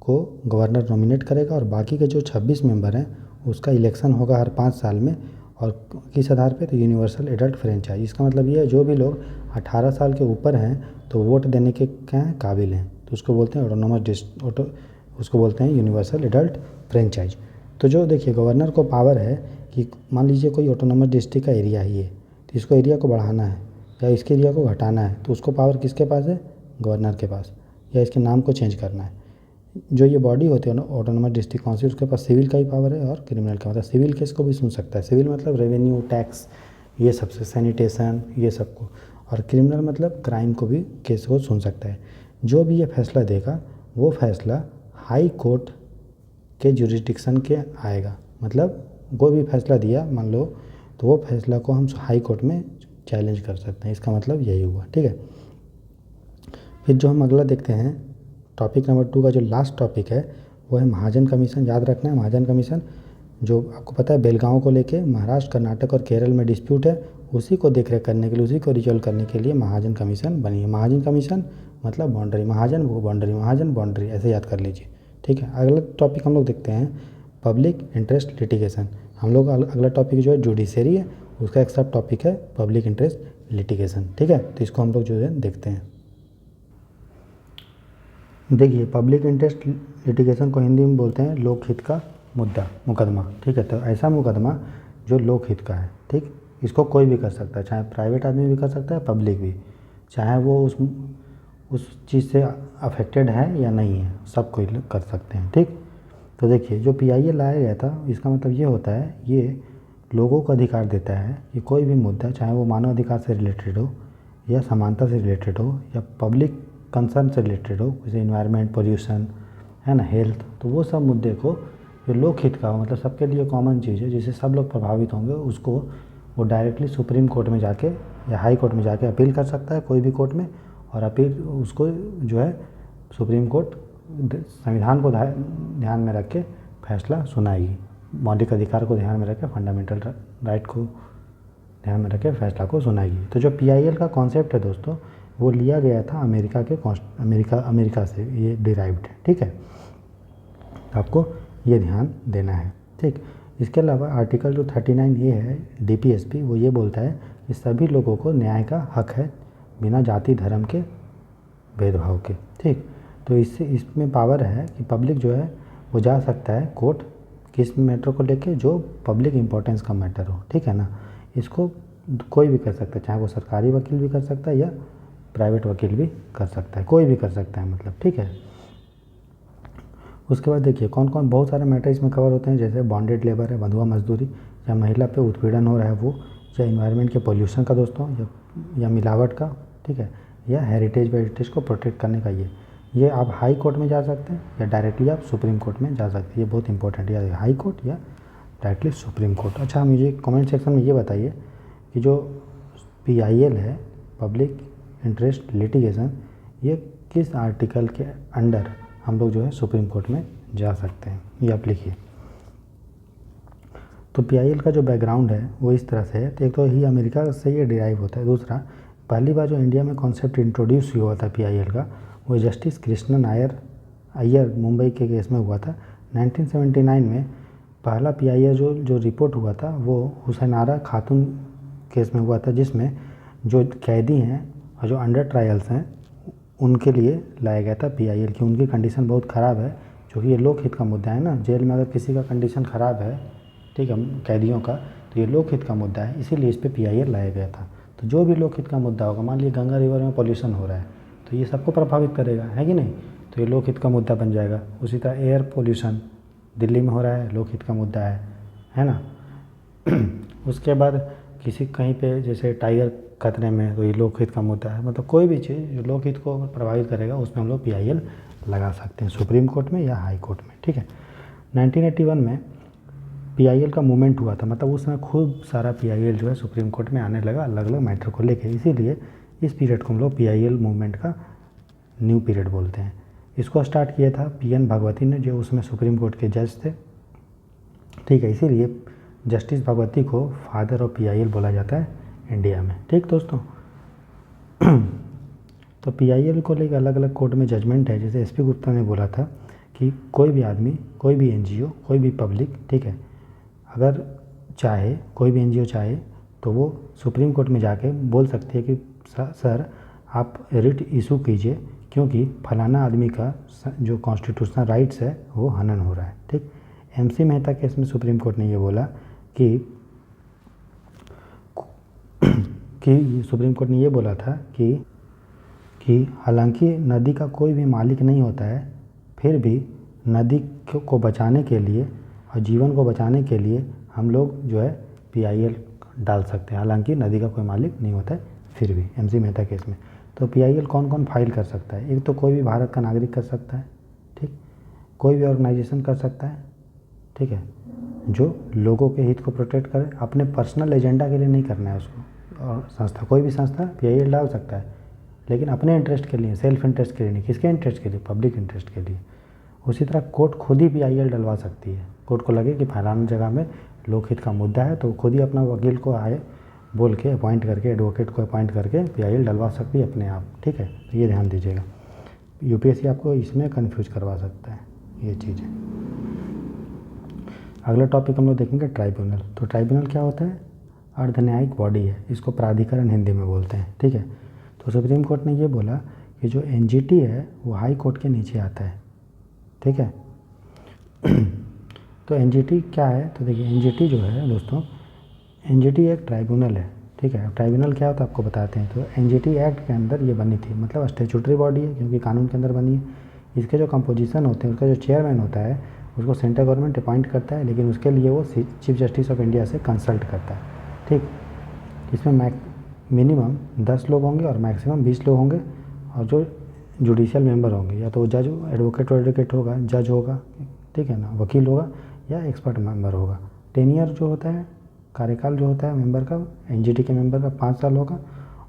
को गवर्नर नॉमिनेट करेगा और बाकी के जो 26 मेंबर हैं उसका इलेक्शन होगा हर 5 साल में। और किस आधार पे, तो यूनिवर्सल एडल्ट फ्रेंचाइज। इसका मतलब ये है जो भी लोग 18 साल के ऊपर हैं तो वोट देने के क्या हैं, काबिल हैं, तो उसको बोलते हैं उसको बोलते हैं यूनिवर्सल एडल्ट फ्रेंचाइज। तो जो देखिए गवर्नर को पावर है कि मान लीजिए कोई ऑटोनोमस डिस्ट्रिक्ट का एरिया ही है तो इसको एरिया को बढ़ाना है या इसके एरिया को घटाना है तो उसको पावर किसके पास है, गवर्नर के पास, या इसके नाम को चेंज करना है। जो ये बॉडी होती है ना ऑटोनोमस डिस्ट्रिक्ट काउंसिल, उसके पास सिविल का ही पावर है और क्रिमिनल का, मतलब सिविल केस को भी सुन सकता है। सिविल मतलब रेवेन्यू, टैक्स, ये सबसे सैनिटेशन, ये सबको। और क्रिमिनल मतलब क्राइम को भी, केस को सुन सकता है। जो भी ये फैसला देगा वो फैसला हाई कोर्ट के जुरिस्डिक्शन के आएगा। मतलब कोई भी फैसला दिया मान लो तो वो फैसला को हम हाई कोर्ट में चैलेंज कर सकते हैं, इसका मतलब यही हुआ। ठीक है, फिर जो हम अगला देखते हैं टॉपिक नंबर 2 का जो लास्ट टॉपिक है वो है महाजन कमीशन। याद रखना है महाजन कमीशन, जो आपको पता है बेलगांव को लेके महाराष्ट्र, कर्नाटक और केरल में डिस्प्यूट है, उसी को देखरेख करने के लिए, उसी को रिजॉल्व करने के लिए महाजन कमीशन बनी है। महाजन कमीशन मतलब बाउंड्री, महाजन वो बाउंड्री, महाजन बाउंड्री, ऐसे याद कर लीजिए। ठीक है, अगला टॉपिक हम लोग देखते हैं पब्लिक इंटरेस्ट लिटिगेशन। हम लोग अगला टॉपिक जो है जुडिशरी है, उसका एक सब टॉपिक है पब्लिक इंटरेस्ट लिटिगेशन। ठीक है, तो इसको हम लोग जो है देखते हैं। देखिए पब्लिक इंटरेस्ट लिटिगेशन को हिंदी में बोलते हैं लोकहित का मुकदमा। ठीक है, तो ऐसा मुकदमा जो लोकहित का है। ठीक, इसको कोई भी कर सकता है, चाहे प्राइवेट आदमी भी कर सकता है, पब्लिक भी, चाहे वो उस चीज़ से अफेक्टेड है या नहीं है, सब कोई कर सकते हैं। ठीक, तो देखिए जो PIA लाया गया था इसका मतलब ये होता है, ये लोगों को अधिकार देता है कि कोई भी मुद्दा, चाहे वो मानव अधिकार से रिलेटेड हो या समानता से रिलेटेड हो या पब्लिक कंसर्न से रिलेटेड हो, जैसे इन्वायरमेंट, पोल्यूशन, है ना, हेल्थ, तो वो सब मुद्दे को जो लोकहित का हो, मतलब सबके लिए कॉमन चीज़ है जिससे सब लोग प्रभावित होंगे, उसको वो डायरेक्टली सुप्रीम कोर्ट में जाके या हाई कोर्ट में जाके अपील कर सकता है, कोई भी कोर्ट में। और अपील उसको जो है सुप्रीम कोर्ट संविधान को ध्यान में रख के फैसला सुनाएगी। मौलिक अधिकार को ध्यान में रखे, फंडामेंटल राइट को ध्यान में रखे फैसला को सुनाएगी। तो जो PIL का कॉन्सेप्ट है दोस्तों, वो लिया गया था अमेरिका से ये डिराइव्ड है, ठीक है। आपको ये ध्यान देना है, ठीक। इसके अलावा आर्टिकल जो 39A है DPSP, वो ये बोलता है कि सभी लोगों को न्याय का हक है बिना जाति धर्म के भेदभाव के, ठीक। तो इसमें पावर है कि पब्लिक जो है वो जा सकता है कोर्ट किस मैटर को लेके, जो पब्लिक इंपॉर्टेंस का मैटर हो, ठीक है ना। इसको कोई भी कर सकता है, चाहे वो सरकारी वकील भी कर सकता है या प्राइवेट वकील भी कर सकता है, कोई भी कर सकता है मतलब, ठीक है। उसके बाद देखिए कौन कौन बहुत सारे मैटर इसमें कवर होते हैं, जैसे बॉन्डेड लेबर है, बंधुआ मजदूरी, या महिला पे उत्पीड़न हो रहा है वो, या इन्वायरमेंट के पोल्यूशन का दोस्तों, या मिलावट का, ठीक है, या हेरिटेज को प्रोटेक्ट करने का। ये आप हाई कोर्ट में जा सकते हैं या डायरेक्टली आप सुप्रीम कोर्ट में जा सकते हैं। ये बहुत इंपॉर्टेंट है, हाई कोर्ट या डायरेक्टली सुप्रीम कोर्ट। अच्छा, मुझे कमेंट सेक्शन में ये बताइए कि जो PIL है, पब्लिक इंटरेस्ट लिटिगेशन, ये किस आर्टिकल के अंडर हम लोग जो है सुप्रीम कोर्ट में जा सकते हैं, ये आप लिखिए। तो PIL का जो बैकग्राउंड है वो इस तरह से है। तो एक तो ही अमेरिका से ये डिराइव होता है। दूसरा, पहली बार जो इंडिया में कॉन्सेप्ट इंट्रोड्यूस हुआ था PIL का, वो जस्टिस कृष्णन अय्यर मुंबई के केस में हुआ था। 1979 में पहला PIL जो रिपोर्ट हुआ था वो हुसैनारा खातून केस में हुआ था, जिसमें जो कैदी हैं और जो अंडर ट्रायल्स हैं उनके लिए लाया गया था PIL कि उनकी कंडीशन बहुत ख़राब है, क्योंकि ये लोकहित का मुद्दा है ना। जेल में अगर किसी का कंडीशन ख़राब है, ठीक है, कैदियों का, तो ये लोकहित का मुद्दा है, इसीलिए इस पर PIL लाया गया था। तो जो भी लोकहित का मुद्दा होगा, मान लीजिए गंगा रिवर में पॉल्यूशन हो रहा है, तो ये सबको प्रभावित करेगा, है कि नहीं, तो ये लोकहित का मुद्दा बन जाएगा। उसी तरह एयर पोल्यूशन दिल्ली में हो रहा है, लोकहित का मुद्दा है ना। उसके बाद किसी कहीं पे जैसे टाइगर खतरे में, तो ये लोकहित का मुद्दा है। मतलब कोई भी चीज़ जो लोकहित को प्रभावित करेगा उसमें हम लोग PIL लगा सकते हैं, सुप्रीम कोर्ट में या हाई कोर्ट में, ठीक है। 1981 में PIL का मूवमेंट हुआ था, मतलब उस समय खूब सारा PIL जो है सुप्रीम कोर्ट में आने लगा अलग अलग मैटर को लेके, इसीलिए इस पीरियड को हम लोग PIL मूवमेंट का न्यू पीरियड बोलते हैं। इसको स्टार्ट किया था PN भगवती ने, जो उसमें सुप्रीम कोर्ट के जज थे, ठीक है। इसीलिए जस्टिस भगवती को फादर ऑफ PIL बोला जाता है इंडिया में, ठीक दोस्तों। तो PIL को लेकर अलग अलग कोर्ट में जजमेंट है। जैसे SP गुप्ता ने बोला था कि कोई भी आदमी, कोई भी NGO, कोई भी पब्लिक, ठीक है, अगर चाहे, कोई भी NGO चाहे तो वो सुप्रीम कोर्ट में जाके बोल सकती है कि सर आप रिट इशू कीजिए, क्योंकि फलाना आदमी का जो कॉन्स्टिट्यूशनल राइट्स है वो हनन हो रहा है, ठीक। MC मेहता केस में सुप्रीम कोर्ट ने ये बोला कि सुप्रीम कोर्ट ने ये बोला था कि हालांकि नदी का कोई भी मालिक नहीं होता है, फिर भी नदी को बचाने के लिए और जीवन को बचाने के लिए हम लोग जो है PIL डाल सकते हैं, हालांकि नदी का कोई मालिक नहीं होता है फिर भी, MC मेहता केस में। तो PIL कौन कौन फाइल कर सकता है? एक तो कोई भी भारत का नागरिक कर सकता है, ठीक, कोई भी ऑर्गेनाइजेशन कर सकता है, ठीक है, जो लोगों के हित को प्रोटेक्ट करे, अपने पर्सनल एजेंडा के लिए नहीं करना है उसको। और संस्था, कोई भी संस्था PIL डाल सकता है, लेकिन अपने इंटरेस्ट के लिए, सेल्फ इंटरेस्ट के लिए नहीं। किसके इंटरेस्ट के लिए? पब्लिक इंटरेस्ट के लिए। उसी तरह कोर्ट खुद ही PIL डलवा सकती है। कोर्ट को लगे कि फलाना जगह में लोकहित का मुद्दा है, तो खुद ही अपना वकील को आए बोल के अपॉइंट करके, एडवोकेट को अपॉइंट करके PIL डलवा सकती है अपने आप, ठीक है। तो ये ध्यान दीजिएगा, UPSC आपको इसमें कन्फ्यूज करवा सकता है ये चीज़ें। अगला टॉपिक हम लोग देखेंगे ट्राइब्यूनल। तो ट्राइब्यूनल क्या होता है? अर्धन्यायिक बॉडी है, इसको प्राधिकरण हिंदी में बोलते हैं, ठीक है। तो सुप्रीम कोर्ट ने ये बोला कि जो NGT है वो हाई कोर्ट के नीचे आता है, ठीक है। तो NGT क्या है? तो देखिए NGT जो है दोस्तों, NGT एक ट्राइब्यूनल है, ठीक है। अब ट्राइब्यूनल क्या होता है आपको बताते हैं। तो NGT एक्ट के अंदर ये बनी थी, मतलब स्टैट्यूटरी बॉडी है क्योंकि कानून के अंदर बनी है। इसके जो कंपोजिशन होते हैं, उसका जो चेयरमैन होता है उसको सेंट्रल गवर्नमेंट अपॉइंट करता है, लेकिन उसके लिए वो चीफ जस्टिस ऑफ इंडिया से कंसल्ट करता है, ठीक। इसमें मिनिमम 10 लोग होंगे और मैक्सिमम 20 लोग होंगे, और जो जुडिशियल मेंबर होंगे या तो जज, एडवोकेट होगा, जज होगा, ठीक है ना, वकील होगा या एक्सपर्ट मेंबर होगा। टेनियर जो होता है, कार्यकाल जो होता है मेंबर का, NGT के मेंबर का 5 साल होगा,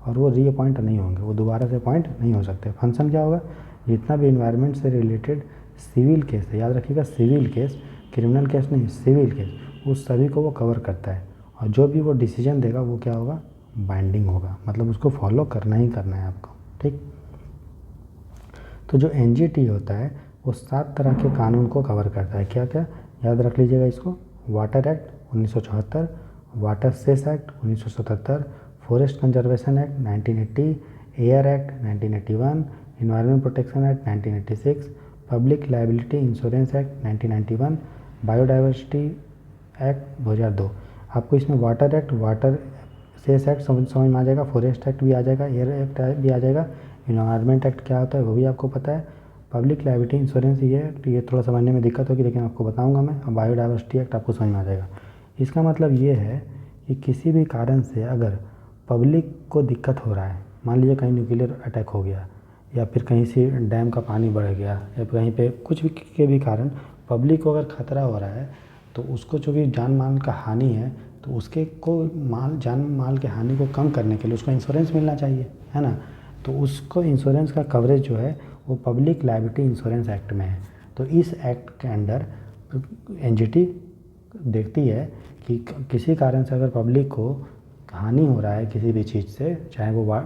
और वो रीअपॉइंट नहीं होंगे, वो दोबारा से अपॉइंट नहीं हो सकते। फंक्शन क्या होगा? जितना भी इन्वायरमेंट से रिलेटेड सिविल केस है, याद रखिएगा सिविल केस, क्रिमिनल केस नहीं, सिविल केस, उस सभी को वो कवर करता है। और जो भी वो डिसीजन देगा वो क्या होगा, बाइंडिंग होगा, मतलब उसको फॉलो करना ही करना है आपको, ठीक। तो जो एनजीटी होता है वो 7 तरह के कानून को कवर करता है। क्या क्या याद रख लीजिएगा इसको, water act 1974, water cess act 1977, forest conservation act 1980, air act 1981, environment protection act 1986, public liability insurance act 1991, biodiversity act 2002। आपको इसमें water act, water cess act समझ में आ जाएगा, फॉरेस्ट एक्ट भी आ जाएगा, एयर एक्ट भी आ जाएगा, इन्वायरमेंट एक्ट क्या होता है वो भी आपको पता है, पब्लिक लायबिलिटी इंश्योरेंस ये थोड़ा समझने में दिक्कत होगी लेकिन आपको बताऊंगा मैं। और बायोडाइवर्सिटी एक्ट आपको समझ में आ जाएगा। इसका मतलब ये है कि किसी भी कारण से अगर पब्लिक को दिक्कत हो रहा है, मान लीजिए कहीं न्यूक्लियर अटैक हो गया या फिर कहीं से डैम का पानी बढ़ गया या कहीं पे कुछ भी के भी कारण पब्लिक को अगर खतरा हो रहा है तो उसको जो भी जान माल का हानि है तो उसके को जान माल के हानि को कम करने के लिए उसको इंश्योरेंस मिलना चाहिए, है ना। तो उसको इंश्योरेंस का कवरेज जो है वो पब्लिक लायबिलिटी इंश्योरेंस एक्ट में है। तो इस एक्ट के अंडर एनजीटी देखती है कि किसी कारण से अगर पब्लिक को हानि हो रहा है किसी भी चीज़ से, चाहे वो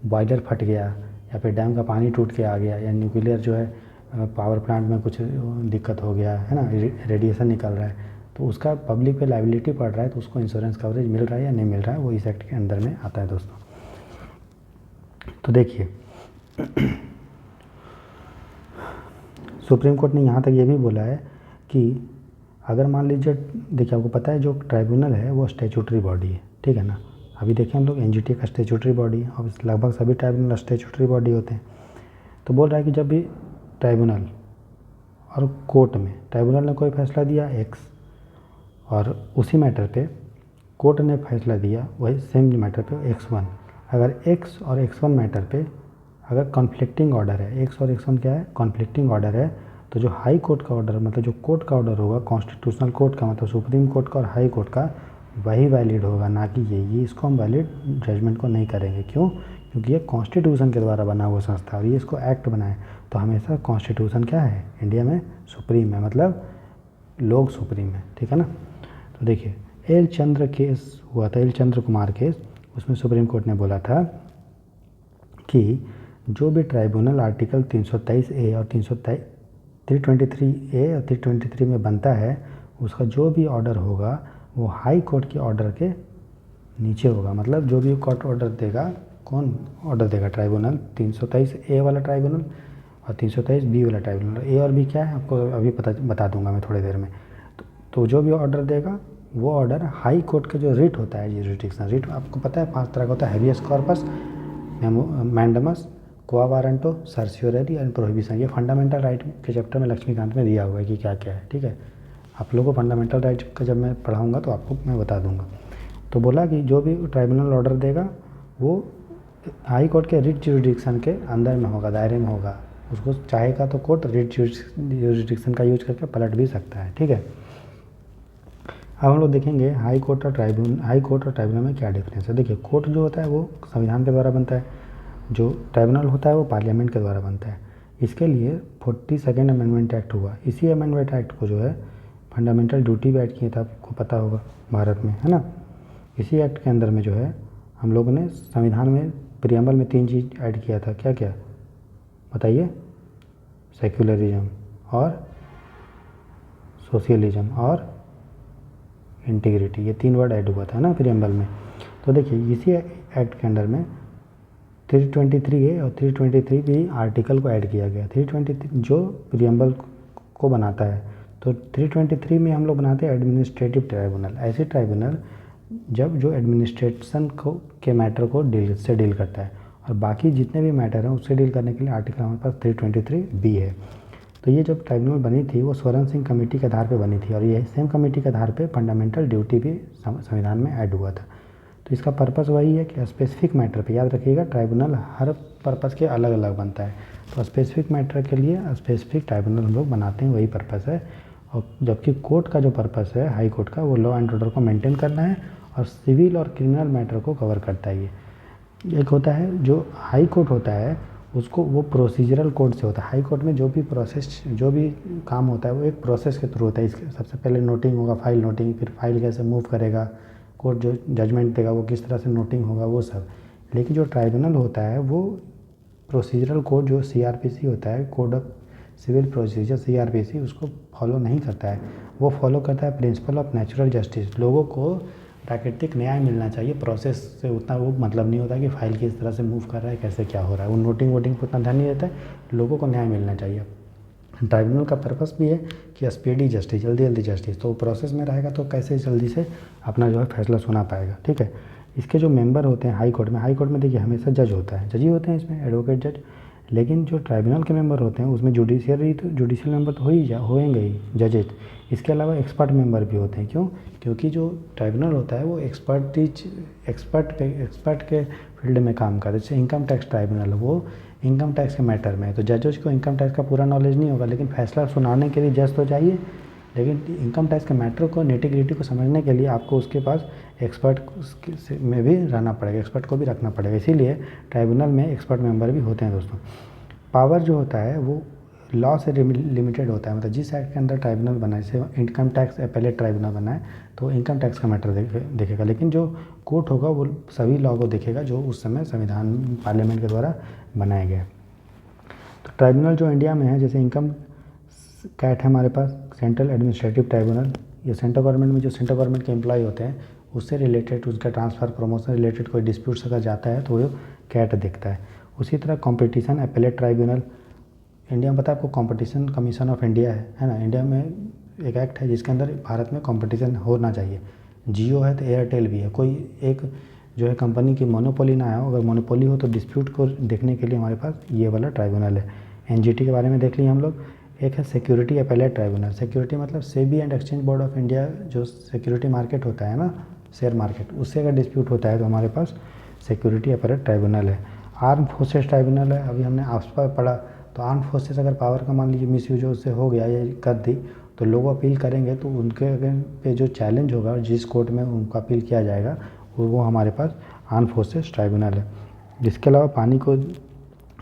बॉयलर फट गया या फिर डैम का पानी टूट के आ गया या न्यूक्लियर जो है पावर प्लांट में कुछ दिक्कत हो गया है ना, रेडिएशन निकल रहा है, तो उसका पब्लिक पे लायबिलिटी पड़ रहा है तो उसको इंश्योरेंस कवरेज मिल रहा है या नहीं मिल रहा है, वो इस एक्ट के अंदर में आता है दोस्तों। तो देखिए सुप्रीम कोर्ट ने यहाँ तक ये भी बोला है कि अगर मान लीजिए, देखिए आपको पता है जो ट्राइब्यूनल है वो स्टैट्यूटरी बॉडी है, ठीक है ना। अभी देखें हम लोग एनजीटी का स्टैट्यूटरी बॉडी है और लगभग सभी ट्राइब्यूनल स्टैट्यूटरी बॉडी होते हैं। तो बोल रहा है कि जब भी ट्राइब्यूनल और कोर्ट में ट्राइब्यूनल ने कोई फैसला दिया एक्स और उसी मैटर पे कोर्ट ने फैसला दिया वही सेम मैटर पे x1, अगर x और x1 मैटर पे अगर कॉन्फ्लिक्टिंग ऑर्डर है, x और x1 क्या है, कॉन्फ्लिक्टिंग ऑर्डर है, तो जो हाई कोर्ट का ऑर्डर मतलब जो कोर्ट का ऑर्डर होगा, कॉन्स्टिट्यूशनल कोर्ट का मतलब सुप्रीम कोर्ट का और हाई कोर्ट का, वही वैलिड होगा, ना कि ये इसको हम वैलिड जजमेंट को नहीं करेंगे। क्यों? क्योंकि ये कॉन्स्टिट्यूशन के द्वारा बना हुआ संस्था और ये इसको एक्ट बनाए, तो हमेशा कॉन्स्टिट्यूशन क्या है इंडिया में सुप्रीम है, मतलब लोग सुप्रीम है, ठीक है ना। तो देखिए एल चंद्र केस हुआ था, एल चंद्र कुमार केस, उसमें सुप्रीम कोर्ट ने बोला था कि जो भी ट्राइब्यूनल आर्टिकल 323A और 323A और 323 में बनता है उसका जो भी ऑर्डर होगा वो हाई कोर्ट के ऑर्डर के नीचे होगा। मतलब जो भी कोर्ट ऑर्डर देगा, कौन ऑर्डर देगा, ट्राइब्यूनल 323A वाला ट्राइब्यूनल और 323B वाला ट्राइब्यूनल। ए और बी क्या है आपको अभी बता दूंगा मैं थोड़ी देर में। तो जो भी ऑर्डर देगा वो ऑर्डर हाई कोर्ट का जो रिट होता है, जुरिडिक्शन रिट आपको पता है 5 तरह का होता है, हैबियस कॉर्पस, मैंडमस, क्वा वारंटो, सर्सियोररी एंड प्रोहिबिशन। ये फंडामेंटल राइट के चैप्टर में लक्ष्मीकांत में दिया हुआ है कि क्या क्या है, ठीक है। आप लोगों को फंडामेंटल राइट का जब मैं पढ़ाऊँगा तो आपको मैं बता दूँगा। तो बोला कि जो भी ट्राइब्यूनल ऑर्डर देगा वो हाई कोर्ट के रिट जुरिडिक्शन के अंदर में होगा, दायरे में होगा। उसको चाहेगा तो कोर्ट रिट जुरिडिक्शन का यूज करके पलट भी सकता है, ठीक है। अब हम लोग देखेंगे हाई कोर्ट और ट्राइब्यूनल में क्या डिफरेंस है। देखिए कोर्ट जो होता है वो संविधान के द्वारा बनता है, जो ट्राइब्यूनल होता है वो पार्लियामेंट के द्वारा बनता है। इसके लिए 42nd अमेंडमेंट एक्ट हुआ। इसी अमेंडमेंट एक्ट को जो है फंडामेंटल ड्यूटी भी ऐड किया था, आपको पता होगा भारत में, है ना। इसी एक्ट के अंदर में जो है हम लोगों ने संविधान में प्रियम्बल में 3 चीज़ ऐड किया था। क्या क्या बताइए, सेक्युलरिज्म और सोशलिज्म और इंटीग्रिटी, ये 3 वर्ड ऐड हुआ था ना प्रियम्बल में। तो देखिए इसी एक्ट के अंडर में 323A और 323B आर्टिकल को ऐड किया गया। 323 जो प्रियम्बल को बनाता है, तो 323 में हम लोग बनाते हैं एडमिनिस्ट्रेटिव ट्राइब्यूनल। ऐसे ट्राइब्यूनल जब जो एडमिनिस्ट्रेशन को के मैटर को डील करता है, और बाकी जितने भी मैटर हैं उससे डील करने के लिए आर्टिकल हमारे पास 323B है। तो ये जब ट्राइब्यूनल बनी थी वो स्वर्ण सिंह कमेटी के आधार पे बनी थी और ये सेम कमेटी के आधार पे फंडामेंटल ड्यूटी भी संविधान में ऐड हुआ था। तो इसका पर्पस वही है कि स्पेसिफिक मैटर पे, याद रखिएगा ट्राइब्यूनल हर पर्पस के अलग अलग बनता है, तो स्पेसिफिक मैटर के लिए स्पेसिफिक ट्राइब्यूनल हम लोग बनाते हैं, वही पर्पस है। और जबकि कोर्ट का जो पर्पस है हाई कोर्ट का, वो लॉ एंड ऑर्डर को मेंटेन करना है और सिविल और क्रिमिनल मैटर को कवर करता है। ये एक होता है जो हाई कोर्ट होता है उसको वो प्रोसीजरल कोड से होता है। हाई कोर्ट में जो भी प्रोसेस, जो भी काम होता है वो एक प्रोसेस के थ्रू होता है। इसके सबसे पहले नोटिंग होगा, फाइल नोटिंग, फिर फाइल कैसे मूव करेगा, कोर्ट जो जजमेंट देगा वो किस तरह से नोटिंग होगा, वो सब। लेकिन जो ट्राइब्यूनल होता है वो प्रोसीजरल कोड, जो CRPC होता है, code of civil procedure, CRPC, उसको फॉलो नहीं करता है। वो फॉलो करता है प्रिंसिपल ऑफ नेचुरल जस्टिस। लोगों को प्राकृतिक न्याय मिलना चाहिए, प्रोसेस से उतना वो मतलब नहीं होता कि फाइल किस तरह से मूव कर रहा है, कैसे क्या हो रहा है, वो नोटिंग वोटिंग पर उतना ध्यान नहीं देता है। लोगों को न्याय मिलना चाहिए। ट्राइब्यूनल का पर्पस भी है कि स्पीडी जस्टिस, जल्दी जल्दी जस्टिस। तो प्रोसेस में रहेगा तो कैसे जल्दी से अपना जो है फैसला सुना पाएगा, ठीक है। इसके जो मेंबर होते हैं हाई कोर्ट में देखिए हमेशा जज होता है, जज ही होते हैं इसमें, एडवोकेट जज। लेकिन जो ट्राइब्यूनल के मेंबर होते हैं उसमें जुडिशियल मेंबर तो होएंगे ही, जजेज। इसके अलावा एक्सपर्ट मेंबर भी होते हैं। क्यों? क्योंकि जो ट्राइब्यूनल होता है वो एक्सपर्ट के फील्ड में काम करता है। जैसे इनकम टैक्स ट्राइब्यूनल, वो इनकम टैक्स के मैटर में है, तो जजेस को इनकम टैक्स का पूरा नॉलेज नहीं होगा, लेकिन फैसला सुनाने के लिए जज तो चाहिए। लेकिन इनकम टैक्स के मैटर को, नेटिग्रिटी को समझने के लिए आपको उसके पास एक्सपर्ट में भी रहना पड़ेगा, एक्सपर्ट को भी रखना पड़ेगा। इसीलिए ट्राइब्यूनल में एक्सपर्ट मेंबर भी होते हैं दोस्तों। पावर जो होता है वो लॉ से लिमिटेड होता है। मतलब जिस एक्ट के अंदर ट्राइब्यूनल बना है, जैसे इनकम टैक्स एपेलेट ट्राइब्यूनल बना है तो इनकम टैक्स का मैटर देखेगा। लेकिन जो कोर्ट होगा वो सभी लॉ को देखेगा जो उस समय संविधान पार्लियामेंट के द्वारा बनाया गया। तो ट्राइब्यूनल जो इंडिया में है, जैसे इनकम कैट है हमारे पास, सेंट्रल एडमिनिस्ट्रेटिव ट्राइब्यूनल, ये सेंट्रल गवर्नमेंट में जो सेंट्रल गवर्नमेंट के एम्प्लॉय होते हैं उससे रिलेटेड, उसका ट्रांसफ़र प्रमोशन रिलेटेड कोई डिस्प्यूट्स अगर जाता है तो वो कैट देखता है। उसी तरह कंपटीशन एपेलेट ट्राइब्यूनल, इंडिया में पता है आपको कंपटीशन कमीशन ऑफ इंडिया है ना। इंडिया में एक एक्ट है जिसके अंदर भारत में कंपटीशन होना चाहिए। जियो है तो एयरटेल भी है, कोई एक जो है कंपनी की मोनोपोली ना हो। अगर मोनोपोली हो तो डिस्प्यूट को देखने के लिए हमारे पास ये वाला ट्राइब्यूनल है। NGT के बारे में देख लिए हम लोग। एक है सिक्योरिटी अपेलेट ट्राइब्यूनल। सिक्योरिटी मतलब SEBI and exchange board of India, जो सिक्योरिटी मार्केट होता है ना, शेयर मार्केट, उससे अगर डिस्प्यूट होता है तो हमारे पास सिक्योरिटी अपेलेट ट्राइब्यूनल है। आर्म फोर्सेस ट्राइब्यूनल है, अभी हमने आपस पर पढ़ा। तो आर्म फोर्सेस अगर पावर का मान लीजिए मिस यूज उससे हो गया या कर दी तो लोग अपील करेंगे, तो उनके पे जो चैलेंज होगा, जिस कोर्ट में उनका अपील किया जाएगा वो हमारे पास आर्म फोर्सेस ट्राइब्यूनल है। इसके अलावा पानी को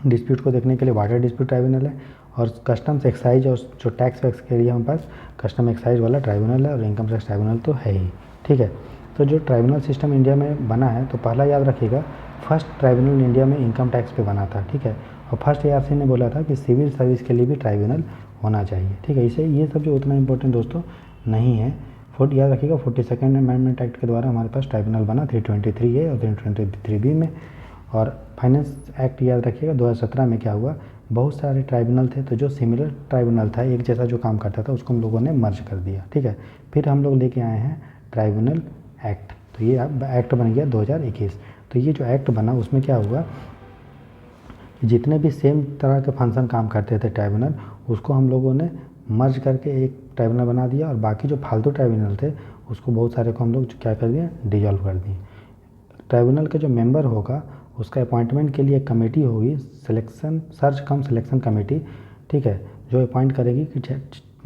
डिस्प्यूट को देखने के लिए वाटर डिस्प्यूट ट्राइब्यूनल है। और कस्टम्स एक्साइज और जो टैक्स वैक्स के लिए हमारे पास कस्टम एक्साइज वाला ट्राइब्यूनल है, और इनकम टैक्स ट्राइब्यूनल तो है ही, ठीक है। तो जो ट्राइब्यूनल सिस्टम इंडिया में बना है, तो पहला याद रखिएगा, फर्स्ट ट्राइब्यूनल इंडिया में इनकम टैक्स पे बना था, ठीक है। और फर्स्ट ARC ने बोला था कि सिविल सर्विस के लिए भी ट्राइब्यूनल होना चाहिए, ठीक है। इसे ये सब जो उतना इंपॉर्टेंट दोस्तों नहीं है। याद रखिएगा 42nd अमेंडमेंट एक्ट के द्वारा हमारे पास ट्राइब्यूनल बना 323A और 323B में। और फाइनेंस एक्ट याद रखिएगा 2017 में क्या हुआ, बहुत सारे ट्राइब्यूनल थे, तो जो सिमिलर ट्राइब्यूनल था, एक जैसा जो काम करता था, उसको हम लोगों ने मर्ज कर दिया, ठीक है। फिर हम लोग लेके आए हैं ट्राइब्यूनल एक्ट, तो ये एक्ट बन गया 2021। तो ये जो एक्ट बना उसमें क्या हुआ, जितने भी सेम तरह के फंक्शन काम करते थे ट्राइब्यूनल, उसको हम लोगों ने मर्ज करके एक ट्राइब्यूनल बना दिया। और बाकी जो फालतू ट्राइब्यूनल थे उसको बहुत सारे को हम लोग क्या कर दिए, डिजॉल्व कर दिए। ट्राइब्यूनल के जो मेंबर होगा उसका अपॉइंटमेंट के लिए एक कमेटी होगी, सर्च कम सिलेक्शन कमेटी, ठीक है, जो अपॉइंट करेगी कि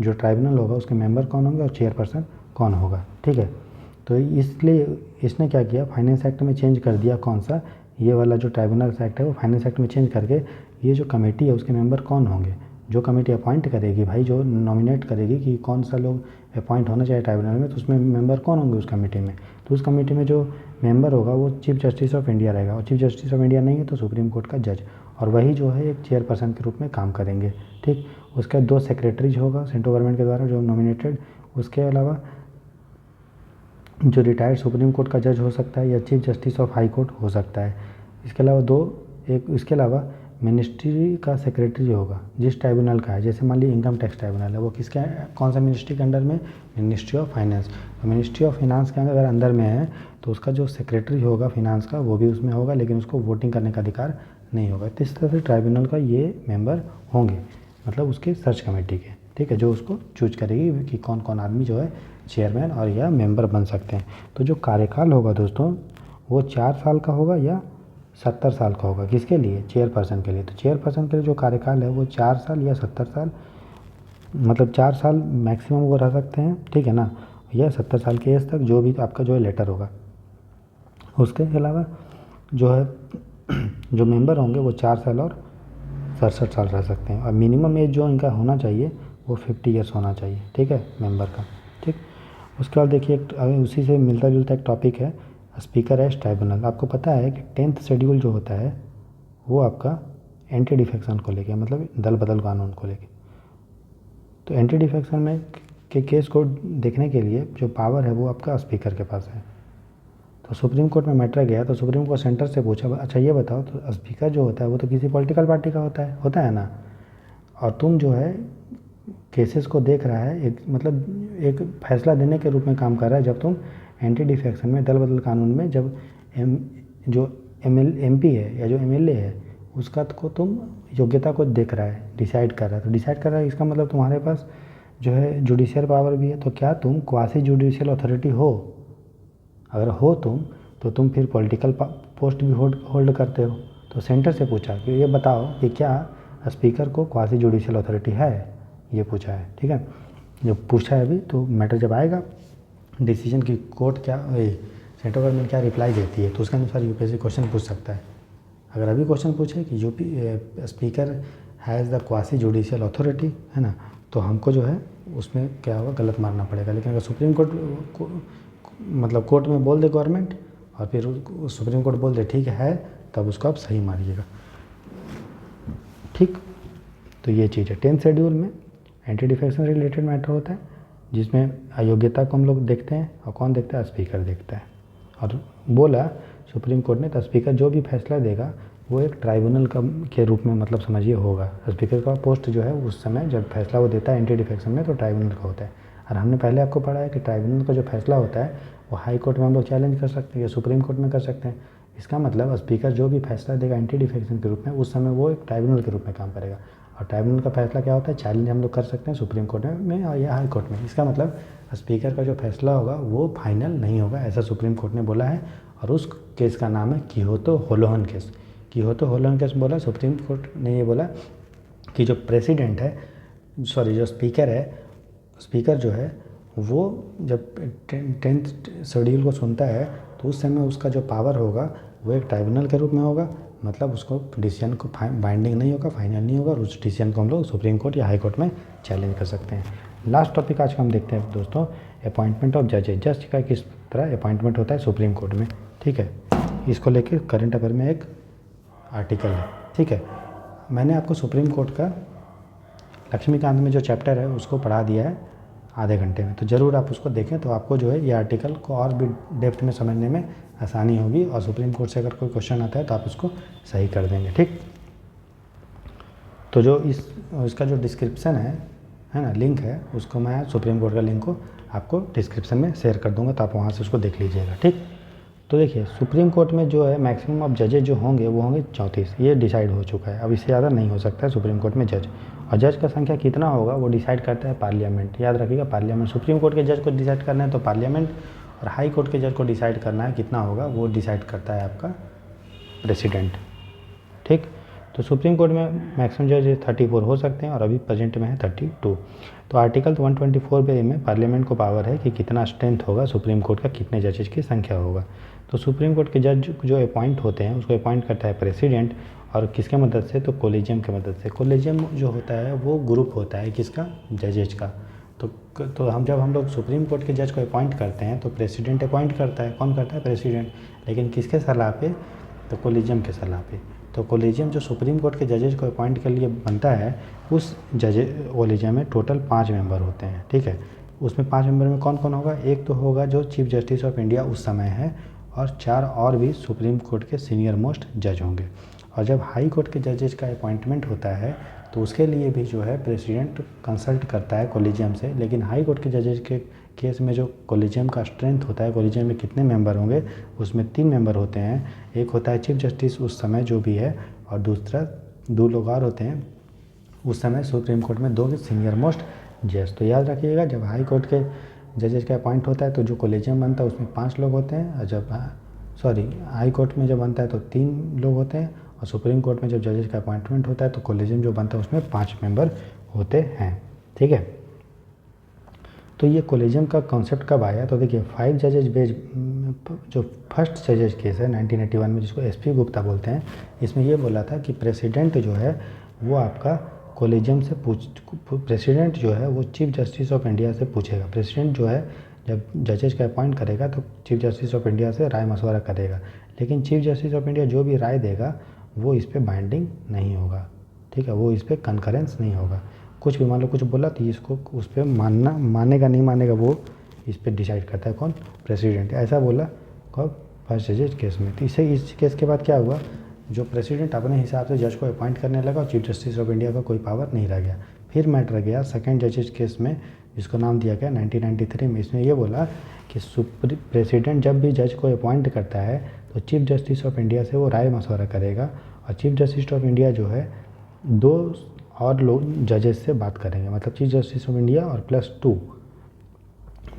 जो ट्राइब्यूनल होगा उसके मेंबर कौन होंगे और चेयरपर्सन कौन होगा, ठीक है। तो इसलिए इसने क्या किया, फाइनेंस एक्ट में चेंज कर दिया, कौन सा, ये वाला जो ट्राइब्यूनल एक्ट है वो फाइनेंस एक्ट में चेंज करके ये जो कमेटी है उसके मेंबर कौन होंगे, जो कमेटी अपॉइंट करेगी भाई, जो नॉमिनेट करेगी कि कौन सा लोग अपॉइंट होना चाहिए ट्राइब्यूनल में, तो उसमें मेंबर कौन होंगे उस कमेटी में। तो उस कमेटी में जो मेंबर होगा वो चीफ जस्टिस ऑफ इंडिया रहेगा, और चीफ जस्टिस ऑफ इंडिया नहीं है तो सुप्रीम कोर्ट का जज, और वही जो है एक चेयरपर्सन के रूप में काम करेंगे, ठीक। उसका 2 सेक्रेटरीज होगा सेंट्रल गवर्नमेंट के द्वारा जो नॉमिनेटेड। उसके अलावा जो रिटायर्ड सुप्रीम कोर्ट का जज हो सकता है या chief justice of high court हो सकता है। इसके अलावा इसके अलावा मिनिस्ट्री का सेक्रेटरी होगा जिस ट्राइब्यूनल का है, जैसे मान लीजिए इनकम टैक्स ट्राइब्यूनल है, वो किसके, कौन सा मिनिस्ट्री के अंडर में, मिनिस्ट्री ऑफ फाइनेंस। तो मिनिस्ट्री ऑफ फाइनेंस के अगर अंदर में है तो उसका जो सेक्रेटरी होगा फिनांस का वो भी उसमें होगा, लेकिन उसको वोटिंग करने का अधिकार नहीं होगा। तो इस तरह से ट्राइब्यूनल का ये मेंबर होंगे, मतलब उसके सर्च कमेटी के, ठीक है, जो उसको चूज करेगी कि कौन कौन आदमी जो है चेयरमैन और या मेंबर बन सकते हैं। तो जो कार्यकाल होगा दोस्तों वो 4 साल का होगा या 70 साल का होगा, किसके लिए, चेयरपर्सन के लिए। तो चेयरपर्सन के लिए जो कार्यकाल है वो 4 साल या 70 साल, मतलब 4 साल मैक्सिमम वो रह सकते हैं, ठीक है ना, या 70 साल की एज तक, जो भी आपका जो है लेटर होगा। उसके अलावा जो है जो मेंबर होंगे वो 4 साल और 67 साल रह सकते हैं। और मिनिमम एज जो इनका होना चाहिए वो 50 ईयर्स होना चाहिए, ठीक है, मेंबर का। ठीक, उसके बाद देखिए उसी से मिलता जुलता एक टॉपिक है स्पीकर एज ट्राइब्यूनल। आपको पता है कि 10th शेड्यूल जो होता है वो आपका एंटी डिफेक्शन को लेके, मतलब दल बदल कानून को लेके। तो एंटी डिफेक्शन में के केस को देखने के लिए जो पावर है वो आपका स्पीकर के पास है। तो सुप्रीम कोर्ट में मैटर गया तो सुप्रीम कोर्ट सेंटर से पूछा, अच्छा ये बताओ, तो स्पीकर जो होता है वो तो किसी पॉलिटिकल पार्टी का होता है ना, और तुम जो है केसेस को देख रहा है, एक मतलब एक फैसला देने के रूप में काम कर रहा है। जब तुम एंटी डिफेक्शन में दल बदल कानून में जब जो MP है या जो MLA है उसका को तुम योग्यता को देख रहा है, डिसाइड कर रहा है, तो डिसाइड कर रहा है इसका मतलब तुम्हारे पास जो है जुडिशियल पावर भी है। तो क्या तुम क्वासी जुडिशियल अथॉरिटी हो? अगर हो तुम तो तुम फिर पॉलिटिकल पोस्ट भी होल्ड करते हो। तो सेंटर से पूछा कि ये बताओ कि क्या स्पीकर को क्वासी जुडिशियल अथॉरिटी है, ये पूछा है। ठीक है, जब पूछा है अभी तो मैटर जब आएगा डिसीजन की कोर्ट क्या सेंट्रल गवर्नमेंट क्या रिप्लाई देती है तो उसके अनुसार UPSC क्वेश्चन पूछ सकता है। अगर अभी क्वेश्चन पूछे कि speaker has the quasi judicial authority, है ना, तो हमको जो है उसमें क्या होगा, गलत मानना पड़ेगा। लेकिन अगर सुप्रीम कोर्ट मतलब कोर्ट में बोल दे गवर्नमेंट और फिर सुप्रीम कोर्ट बोल दे ठीक है, तब उसको आप सही मारिएगा। ठीक, तो ये चीज़ है। 10th शेड्यूल में एंटी डिफेक्शन रिलेटेड मैटर होता है जिसमें अयोग्यता को हम लोग देखते हैं, और कौन देखता है, स्पीकर देखता है। और बोला सुप्रीम कोर्ट ने तो स्पीकर जो भी फैसला देगा वो एक ट्राइब्यूनल के रूप में मतलब समझिए होगा। स्पीकर का पोस्ट जो है उस समय जब फैसला वो देता है एंटी डिफेक्शन में तो ट्राइब्यूनल का होता है। और हमने पहले आपको पढ़ा है कि ट्राइब्यूनल का जो फैसला होता है वो हाई कोर्ट में हम लोग चैलेंज कर सकते हैं या सुप्रीम कोर्ट में कर सकते हैं। इसका मतलब स्पीकर जो भी फैसला देगा एंटी डिफेक्शन के रूप में उस समय वो एक ट्राइब्यूनल के रूप में काम करेगा। और ट्राइब्यूनल का फैसला क्या होता है, चैलेंज हम लोग कर सकते हैं सुप्रीम कोर्ट में और या हाई कोर्ट में। इसका मतलब स्पीकर का जो फैसला होगा वो फाइनल नहीं होगा, ऐसा सुप्रीम कोर्ट ने बोला है। और उस केस का नाम है किहोतो होलोहन केस। किहोतो होलोहन केस बोला सुप्रीम कोर्ट ने, ये बोला कि जो प्रेसिडेंट है, सॉरी जो स्पीकर है, स्पीकर जो है वो जब 10th शेड्यूल को सुनता है तो उस समय उसका जो पावर होगा वो एक ट्राइब्यूनल के रूप में होगा। मतलब उसको डिसीजन को बाइंडिंग नहीं होगा, फाइनल नहीं होगा, और उस डिसीजन को हम लोग सुप्रीम कोर्ट या हाई कोर्ट में चैलेंज कर सकते हैं। लास्ट टॉपिक आज का हम देखते हैं दोस्तों, अपॉइंटमेंट ऑफ जजेज। जज का किस तरह अपॉइंटमेंट होता है सुप्रीम कोर्ट में। ठीक है, इसको लेकर करंट अफेयर में एक आर्टिकल है। ठीक है, मैंने आपको सुप्रीम कोर्ट का लक्ष्मीकांत में जो चैप्टर है उसको पढ़ा दिया है आधे घंटे में, तो ज़रूर आप उसको देखें तो आपको जो है ये आर्टिकल को और भी डेप्थ में समझने में आसानी होगी। और सुप्रीम कोर्ट से अगर कोई क्वेश्चन आता है तो आप उसको सही कर देंगे। ठीक, तो जो इसका जो डिस्क्रिप्शन है ना, लिंक है, उसको मैं सुप्रीम कोर्ट का लिंक को आपको डिस्क्रिप्शन में शेयर कर दूंगा, तो आप वहाँ से उसको देख लीजिएगा। ठीक, तो देखिए सुप्रीम कोर्ट में जो है मैक्सिमम ऑफ जजेज जो होंगे वो होंगे 34, ये डिसाइड हो चुका है। अब इससे ज़्यादा नहीं हो सकता है सुप्रीम कोर्ट में जज। और जज का संख्या कितना होगा वो डिसाइड करता है पार्लियामेंट। याद रखिएगा, पार्लियामेंट। सुप्रीम कोर्ट के जज को डिसाइड करना है तो पार्लियामेंट, और हाई कोर्ट के जज को डिसाइड करना है कितना होगा वो डिसाइड करता है आपका प्रेसिडेंट। ठीक, तो सुप्रीम कोर्ट में मैक्सिमम जज 34 हो सकते हैं और अभी प्रेजेंट में है 32। तो आर्टिकल 124 में पार्लियामेंट को पावर है कि कितना स्ट्रेंथ होगा सुप्रीम कोर्ट का, कितने जजेज की संख्या होगा। तो सुप्रीम कोर्ट के जज जो अपॉइंट होते हैं उसको अपॉइंट करता है प्रेसिडेंट, और किसके मदद से, तो कोलेजियम की मदद से। कोलेजियम जो होता है वो ग्रुप होता है किसका, जजेज का। तो हम लोग सुप्रीम कोर्ट के जज को अपॉइंट करते हैं तो प्रेसिडेंट अपॉइंट करता है। कौन करता है, प्रेसिडेंट। लेकिन किसके सलाह पे, तो कोलेजियम के सलाह पे। तो कोलेजियम जो सुप्रीम कोर्ट के जजेज को अपॉइंट के लिए बनता है, उस कोलेजियम में टोटल 5 मेंबर होते हैं। ठीक है, उसमें 5 मेंबर में कौन कौन होगा, एक तो होगा जो चीफ जस्टिस ऑफ इंडिया उस समय है, और 4 और भी सुप्रीम कोर्ट के सीनियर मोस्ट जज होंगे। और जब हाई कोर्ट के जजेज का अपॉइंटमेंट होता है तो उसके लिए भी जो है प्रेसिडेंट कंसल्ट करता है कोलेजियम से। लेकिन हाई कोर्ट के जजेज के केस में जो कोलेजियम का स्ट्रेंथ होता है, कोलेजियम में कितने मेंबर होंगे, उसमें 3 मेंबर होते हैं। एक होता है चीफ जस्टिस उस समय जो भी है, और दूसरा 2 लोग और होते हैं उस समय सुप्रीम कोर्ट में 2 सीनियर मोस्ट जज। तो याद रखिएगा, जब हाई कोर्ट के जजेज का अपॉइंट होता है तो जो कोलेजियम बनता है उसमें 5 लोग होते हैं, और जब हाई कोर्ट में जब बनता है तो 3 लोग होते हैं, और सुप्रीम कोर्ट में जब जजेज का अपॉइंटमेंट होता है तो कोलेजियम जो बनता है उसमें 5 मेंबर होते हैं। ठीक है, तो ये कोलेजियम का कॉन्सेप्ट कब आया, तो देखिए 5 जजेज बेज जो फर्स्ट जजेज केस है 1981 में, जिसको SP गुप्ता बोलते हैं, इसमें ये बोला था कि प्रेसिडेंट जो है वो आपका कोलेजियम से प्रेसिडेंट जो है वो चीफ जस्टिस ऑफ इंडिया से पूछेगा। प्रेसिडेंट जो है जब जजेस का अपॉइंट करेगा तो चीफ जस्टिस ऑफ इंडिया से राय मशवरा करेगा, लेकिन चीफ जस्टिस ऑफ इंडिया जो भी राय देगा वो इस पर बाइंडिंग नहीं होगा, ठीक है, वो इस पर कंकरेंस नहीं होगा। कुछ भी मान लो कुछ बोला तो इसको उस पर मानेगा नहीं मानेगा वो इस पर डिसाइड करता है कौन, प्रेसिडेंट। ऐसा बोला कब, फर्स्ट जजेस केस में। तो इसे इस केस के बाद क्या हुआ, जो प्रेसिडेंट अपने हिसाब से जज को अपॉइंट करने लगा और चीफ जस्टिस ऑफ इंडिया का कोई पावर नहीं रह गया। फिर मैटर गया सेकंड जजेस केस में, जिसको नाम दिया गया 1993 में। इसमें ये बोला कि प्रेसिडेंट जब भी जज को अपॉइंट करता है तो चीफ जस्टिस ऑफ इंडिया से वो राय मशवरा करेगा, और चीफ जस्टिस ऑफ इंडिया जो है 2 और लोग जजेस से बात करेंगे, मतलब चीफ जस्टिस ऑफ इंडिया और +2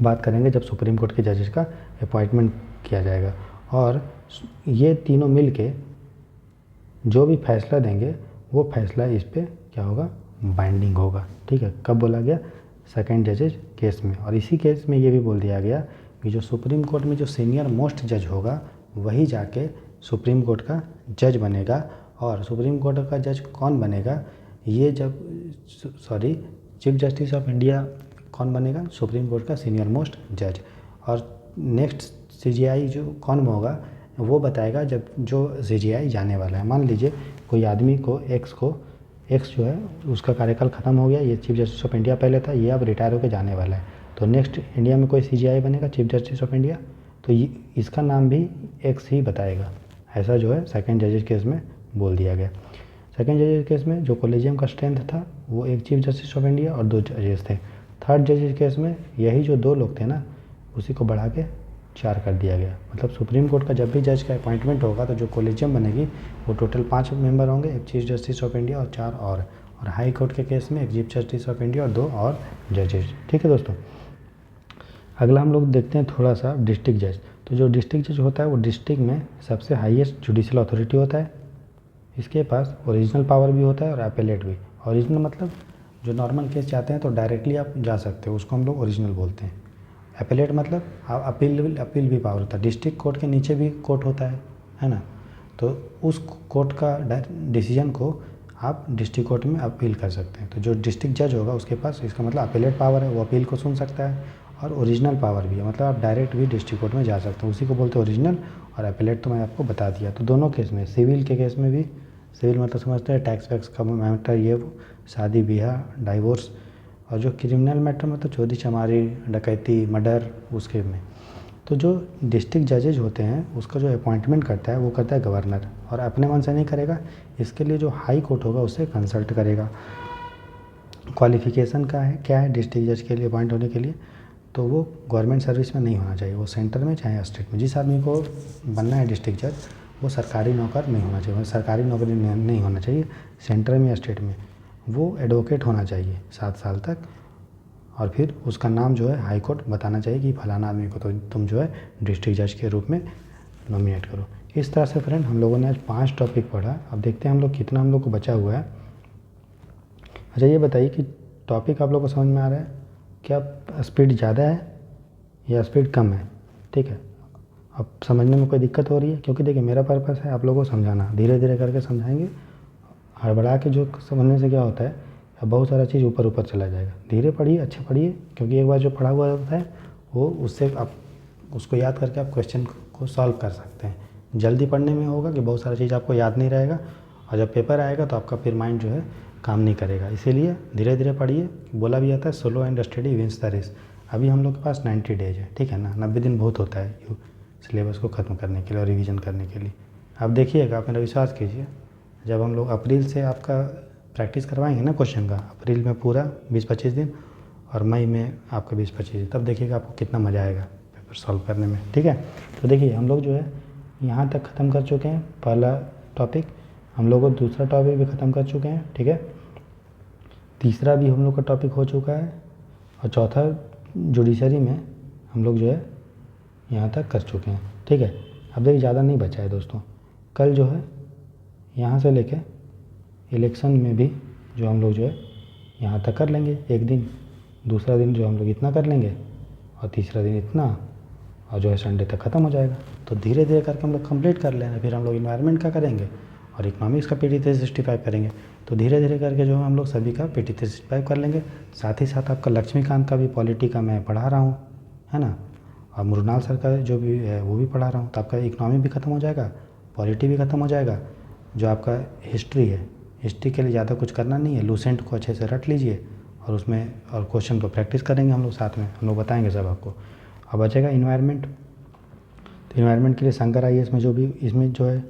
बात करेंगे जब सुप्रीम कोर्ट के जजेस का अपॉइंटमेंट किया जाएगा। और ये तीनों मिल के जो भी फैसला देंगे वो फैसला इस पे क्या होगा, बाइंडिंग होगा, ठीक है। कब बोला गया, सेकंड जजेस केस में। और इसी केस में ये भी बोल दिया गया कि जो सुप्रीम कोर्ट में जो सीनियर मोस्ट जज होगा वही जाके सुप्रीम कोर्ट का जज बनेगा। और सुप्रीम कोर्ट का जज कौन बनेगा, ये जब चीफ जस्टिस ऑफ इंडिया कौन बनेगा, सुप्रीम कोर्ट का सीनियर मोस्ट जज। और नेक्स्ट CJI जो कौन होगा वो बताएगा जब जो CJI जाने वाला है। मान लीजिए कोई आदमी को एक्स जो है उसका कार्यकाल ख़त्म हो गया, ये चीफ जस्टिस ऑफ इंडिया पहले था, ये अब रिटायर होकर जाने वाला है, तो नेक्स्ट इंडिया में कोई CJI बनेगा चीफ जस्टिस ऑफ इंडिया, तो इसका नाम भी एक्स ही बताएगा। ऐसा जो है सेकंड जजेस केस में बोल दिया गया। सेकंड जजेस केस में जो कोलेजियम का स्ट्रेंथ था वो एक चीफ जस्टिस ऑफ इंडिया और 2 जजेस थे। थर्ड जजेस केस में यही जो 2 लोग थे ना उसी को बढ़ा के 4 कर दिया गया। मतलब सुप्रीम कोर्ट का जब भी जज का अपॉइंटमेंट होगा तो जो कोलेजियम बनेगी वो टोटल 5 मेंबर होंगे, एक चीफ जस्टिस ऑफ इंडिया और 4 और हाई कोर्ट के केस में एक चीफ जस्टिस ऑफ इंडिया और 2 और जजेस, ठीक है दोस्तों। अगला हम लोग देखते हैं थोड़ा सा डिस्ट्रिक्ट जज। तो जो डिस्ट्रिक्ट जज होता है वो डिस्ट्रिक्ट में सबसे हाईएस्ट जुडिशियल अथॉरिटी होता है। इसके पास ओरिजिनल पावर भी होता है और अपेलेट भी। ओरिजिनल मतलब जो नॉर्मल केस चाहते हैं तो डायरेक्टली आप जा सकते हो, उसको हम लोग ओरिजिनल बोलते हैं। अपेलेट मतलब आप अपील भी पावर होता है। डिस्ट्रिक्ट कोर्ट के नीचे भी कोर्ट होता है ना, तो उस कोर्ट का डिसीजन को आप डिस्ट्रिक्ट कोर्ट में अपील कर सकते हैं। तो जो डिस्ट्रिक्ट जज होगा उसके पास इसका मतलब अपेलेट पावर है, वो अपील को सुन सकता है, और ओरिजिनल पावर भी है, मतलब आप डायरेक्ट भी डिस्ट्रिक्ट कोर्ट में जा सकते हैं, उसी को बोलते हैं ओरिजिनल। और अपेलेट तो मैं आपको बता दिया। तो दोनों केस में, सिविल के केस में भी, सिविल मतलब समझते हैं टैक्स वैक्स का मैटर, ये शादी ब्याह डाइवोर्स, और जो क्रिमिनल मैटर मतलब चोरी चमारी डकैती मर्डर उसके में। तो जो डिस्ट्रिक्ट जजेज होते हैं उसका जो अपॉइंटमेंट करता है वो करता है गवर्नर, और अपने मन से नहीं करेगा, इसके लिए जो हाई कोर्ट होगा उससे कंसल्ट करेगा। क्वालिफिकेशन का है क्या है डिस्ट्रिक्ट जज के लिए अपॉइंट होने के लिए, तो वो गवर्नमेंट सर्विस में नहीं होना चाहिए, वो सेंटर में चाहे स्टेट में। जिस आदमी को बनना है डिस्ट्रिक्ट जज वो सरकारी नौकर नहीं होना चाहिए, सरकारी नौकरी नहीं होना चाहिए, सेंटर में या स्टेट में वो एडवोकेट होना चाहिए 7 साल तक, और फिर उसका नाम जो है हाई कोर्ट बताना चाहिए कि फलाना आदमी को तो तुम जो है डिस्ट्रिक्ट जज के रूप में नॉमिनेट करो। इस तरह से फ्रेंड हम लोगों ने आज 5 टॉपिक पढ़ा। अब देखते हैं हम लोग कितना हम लोग को बचा हुआ है। अच्छा ये बताइए कि टॉपिक आप लोग को समझ में आ रहा है, क्या स्पीड ज़्यादा है या स्पीड कम है, ठीक है। अब समझने में कोई दिक्कत हो रही है, क्योंकि देखिए मेरा पर्पस है आप लोगों को समझाना, धीरे धीरे करके समझाएंगे। हड़बड़ा के जो समझने से क्या होता है, अब बहुत सारा चीज़ ऊपर ऊपर चला जाएगा। धीरे पढ़िए, अच्छे पढ़िए, क्योंकि एक बार जो पढ़ा हुआ होता है वो उससे आप उसको याद करके आप क्वेश्चन को सॉल्व कर सकते हैं। जल्दी पढ़ने में होगा कि बहुत सारा चीज़ आपको याद नहीं रहेगा, और जब पेपर आएगा तो आपका फिर माइंड जो है काम नहीं करेगा। इसीलिए धीरे धीरे पढ़िए। बोला भी जाता है slow and study wins the race. अभी हम लोग के पास 90 डेज है, ठीक है ना, 90 दिन बहुत होता है सिलेबस को ख़त्म करने के लिए और रिवीजन करने के लिए। आप देखिएगा, आप मेरा विश्वास कीजिए, जब हम लोग अप्रैल से आपका प्रैक्टिस करवाएंगे ना क्वेश्चन का, अप्रैल में पूरा 20-25 दिन और मई में आपका 20-25 दिन, तब देखिएगा आपको कितना मज़ा आएगा पेपर सॉल्व करने में, ठीक है। तो देखिए हम लोग जो है यहाँ तक ख़त्म कर चुके हैं पहला टॉपिक, हम लोग दूसरा टॉपिक भी ख़त्म कर चुके हैं, ठीक है। तीसरा भी हम लोग का टॉपिक हो चुका है, और चौथा जुडिशरी में हम लोग जो है यहाँ तक कर चुके हैं, ठीक है। अब देखिए ज़्यादा नहीं बचा है दोस्तों, कल जो है यहाँ से लेके इलेक्शन में भी जो हम लोग जो है यहाँ तक कर लेंगे एक दिन, दूसरा दिन जो हम लोग इतना कर लेंगे, और तीसरा दिन इतना, और जो है संडे तक ख़त्म हो जाएगा। तो धीरे धीरे करके हम लोग कंप्लीट कर लेना। फिर हम लोग इन्वायरमेंट का करेंगे, और इकोनॉमिक्स का PT 365 करेंगे। तो धीरे धीरे करके जो है हम लोग सभी का PT 365 कर लेंगे। साथ ही साथ आपका लक्ष्मीकांत का भी पॉलिटी का मैं पढ़ा रहा हूँ, है ना, और मृणाल सर का जो भी है वो भी पढ़ा रहा हूँ। तो आपका इकोनॉमी भी ख़त्म हो जाएगा, पॉलिटी भी ख़त्म हो जाएगा। जो आपका हिस्ट्री है, हिस्ट्री के लिए ज़्यादा कुछ करना नहीं है, लूसेंट को अच्छे से रट लीजिए और उसमें और क्वेश्चन को प्रैक्टिस करेंगे हम लोग साथ में, हम लोग बताएंगे सब आपको। अब बचेगा इन्वायरमेंट। तो इन्वायरमेंट के लिए शंकर IAS में जो भी इसमें जो है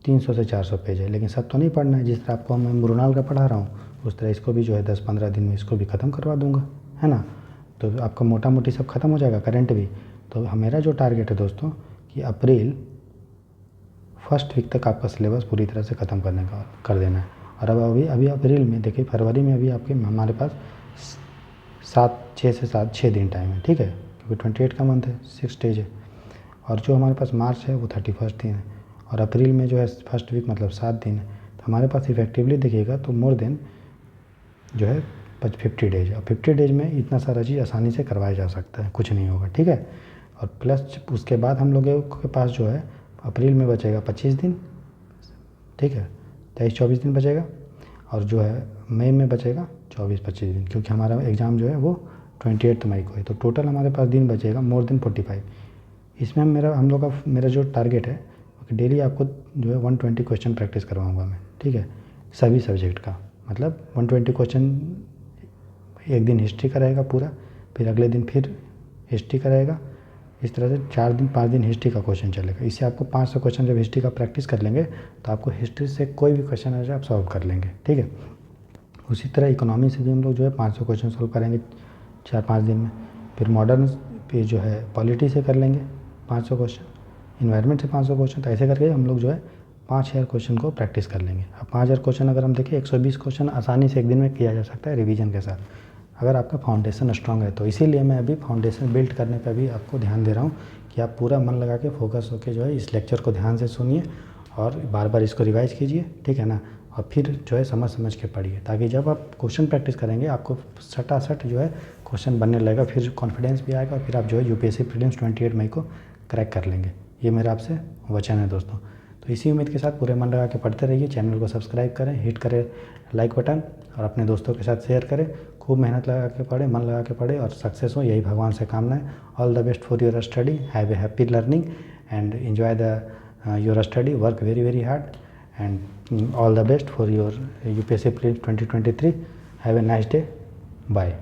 300 से 400 पेज है, लेकिन सब तो नहीं पढ़ना है। जिस तरह आपको मैं मृणाल का पढ़ा रहा हूँ उस तरह इसको भी जो है 10-15 दिन में इसको भी ख़त्म करवा दूँगा, है ना। तो आपका मोटा मोटी सब खत्म हो जाएगा, करंट भी। तो मेरा जो टारगेट है दोस्तों कि अप्रैल फर्स्ट वीक तक आपका सिलेबस पूरी तरह से ख़त्म करने का कर देना है। और अब अभी अप्रैल में देखिए, फरवरी में अभी आपके हमारे पास 6 दिन टाइम है, ठीक है, क्योंकि 28 का मंथ है, 6 डेज है। और जो हमारे पास मार्च है वो 31 दिन है, और अप्रैल में जो है फर्स्ट वीक मतलब 7 दिन है। तो हमारे पास इफेक्टिवली देखिएगा तो मोर देन जो है 50 डेज है। और 50 डेज में इतना सारा चीज़ आसानी से करवाया जा सकता है, कुछ नहीं होगा, ठीक है। और प्लस उसके बाद हम लोगों के पास जो है अप्रैल में बचेगा 25 दिन, ठीक है, 23-24 दिन बचेगा। और जो है मई में बचेगा 24-25 दिन, क्योंकि हमारा एग्ज़ाम जो है वो 28 मई को है। तो टोटल हमारे पास दिन बचेगा मोर देन 45। इसमें मेरा जो टारगेट है कि डेली आपको जो है 120 क्वेश्चन प्रैक्टिस करवाऊँगा मैं, ठीक है, सभी सब्जेक्ट का। मतलब 120 क्वेश्चन, एक दिन हिस्ट्री का रहेगा पूरा, फिर अगले दिन फिर हिस्ट्री का रहेगा। इस तरह से 4 दिन 5 दिन हिस्ट्री का क्वेश्चन चलेगा। इससे आपको 500 क्वेश्चन जब हिस्ट्री का प्रैक्टिस कर लेंगे तो आपको हिस्ट्री से कोई भी क्वेश्चन आ जाए आप सॉल्व कर लेंगे, ठीक है। उसी तरह इकोनॉमी से भी हम लोग जो है 500 क्वेश्चन सॉल्व करेंगे 4-5 दिन में। फिर मॉडर्न पे जो है पॉलिटी से कर लेंगे 500 क्वेश्चन, इन्वायरमेंट से 500 क्वेश्चन। तो ऐसे करके हम लोग जो है 5000 क्वेश्चन को प्रैक्टिस कर लेंगे। अब 5000 क्वेश्चन अगर हम देखें 120 क्वेश्चन आसानी से एक दिन में किया जा सकता है रिवीजन के साथ, अगर आपका फाउंडेशन स्ट्रांग है तो। इसीलिए मैं अभी फाउंडेशन बिल्ड करने पर भी आपको ध्यान दे रहा हूँ कि आप पूरा मन लगा के फोकस होकर जो है इस लेक्चर को ध्यान से सुनिए और बार बार इसको रिवाइज कीजिए, ठीक है ना। और फिर जो है समझ के पढ़िए, ताकि जब आप क्वेश्चन प्रैक्टिस करेंगे आपको सटासट जो है क्वेश्चन बनने लगेगा, फिर कॉन्फिडेंस भी आएगा और फिर आप जो है UPSC प्रीलिम्स 28 मई को क्रैक कर लेंगे। ये मेरा आपसे वचन है दोस्तों। तो इसी उम्मीद के साथ पूरे मन लगा के पढ़ते रहिए। चैनल को सब्सक्राइब करें, हिट करें लाइक बटन और अपने दोस्तों के साथ शेयर करें। खूब मेहनत लगा के पढ़े, मन लगा के पढ़े और सक्सेस हो, यही भगवान से कामना है। All the best for your study, have a happy learning and enjoy the your study, work very hard and all the best for your UPSC Prelims 2023. Have a nice day. Bye.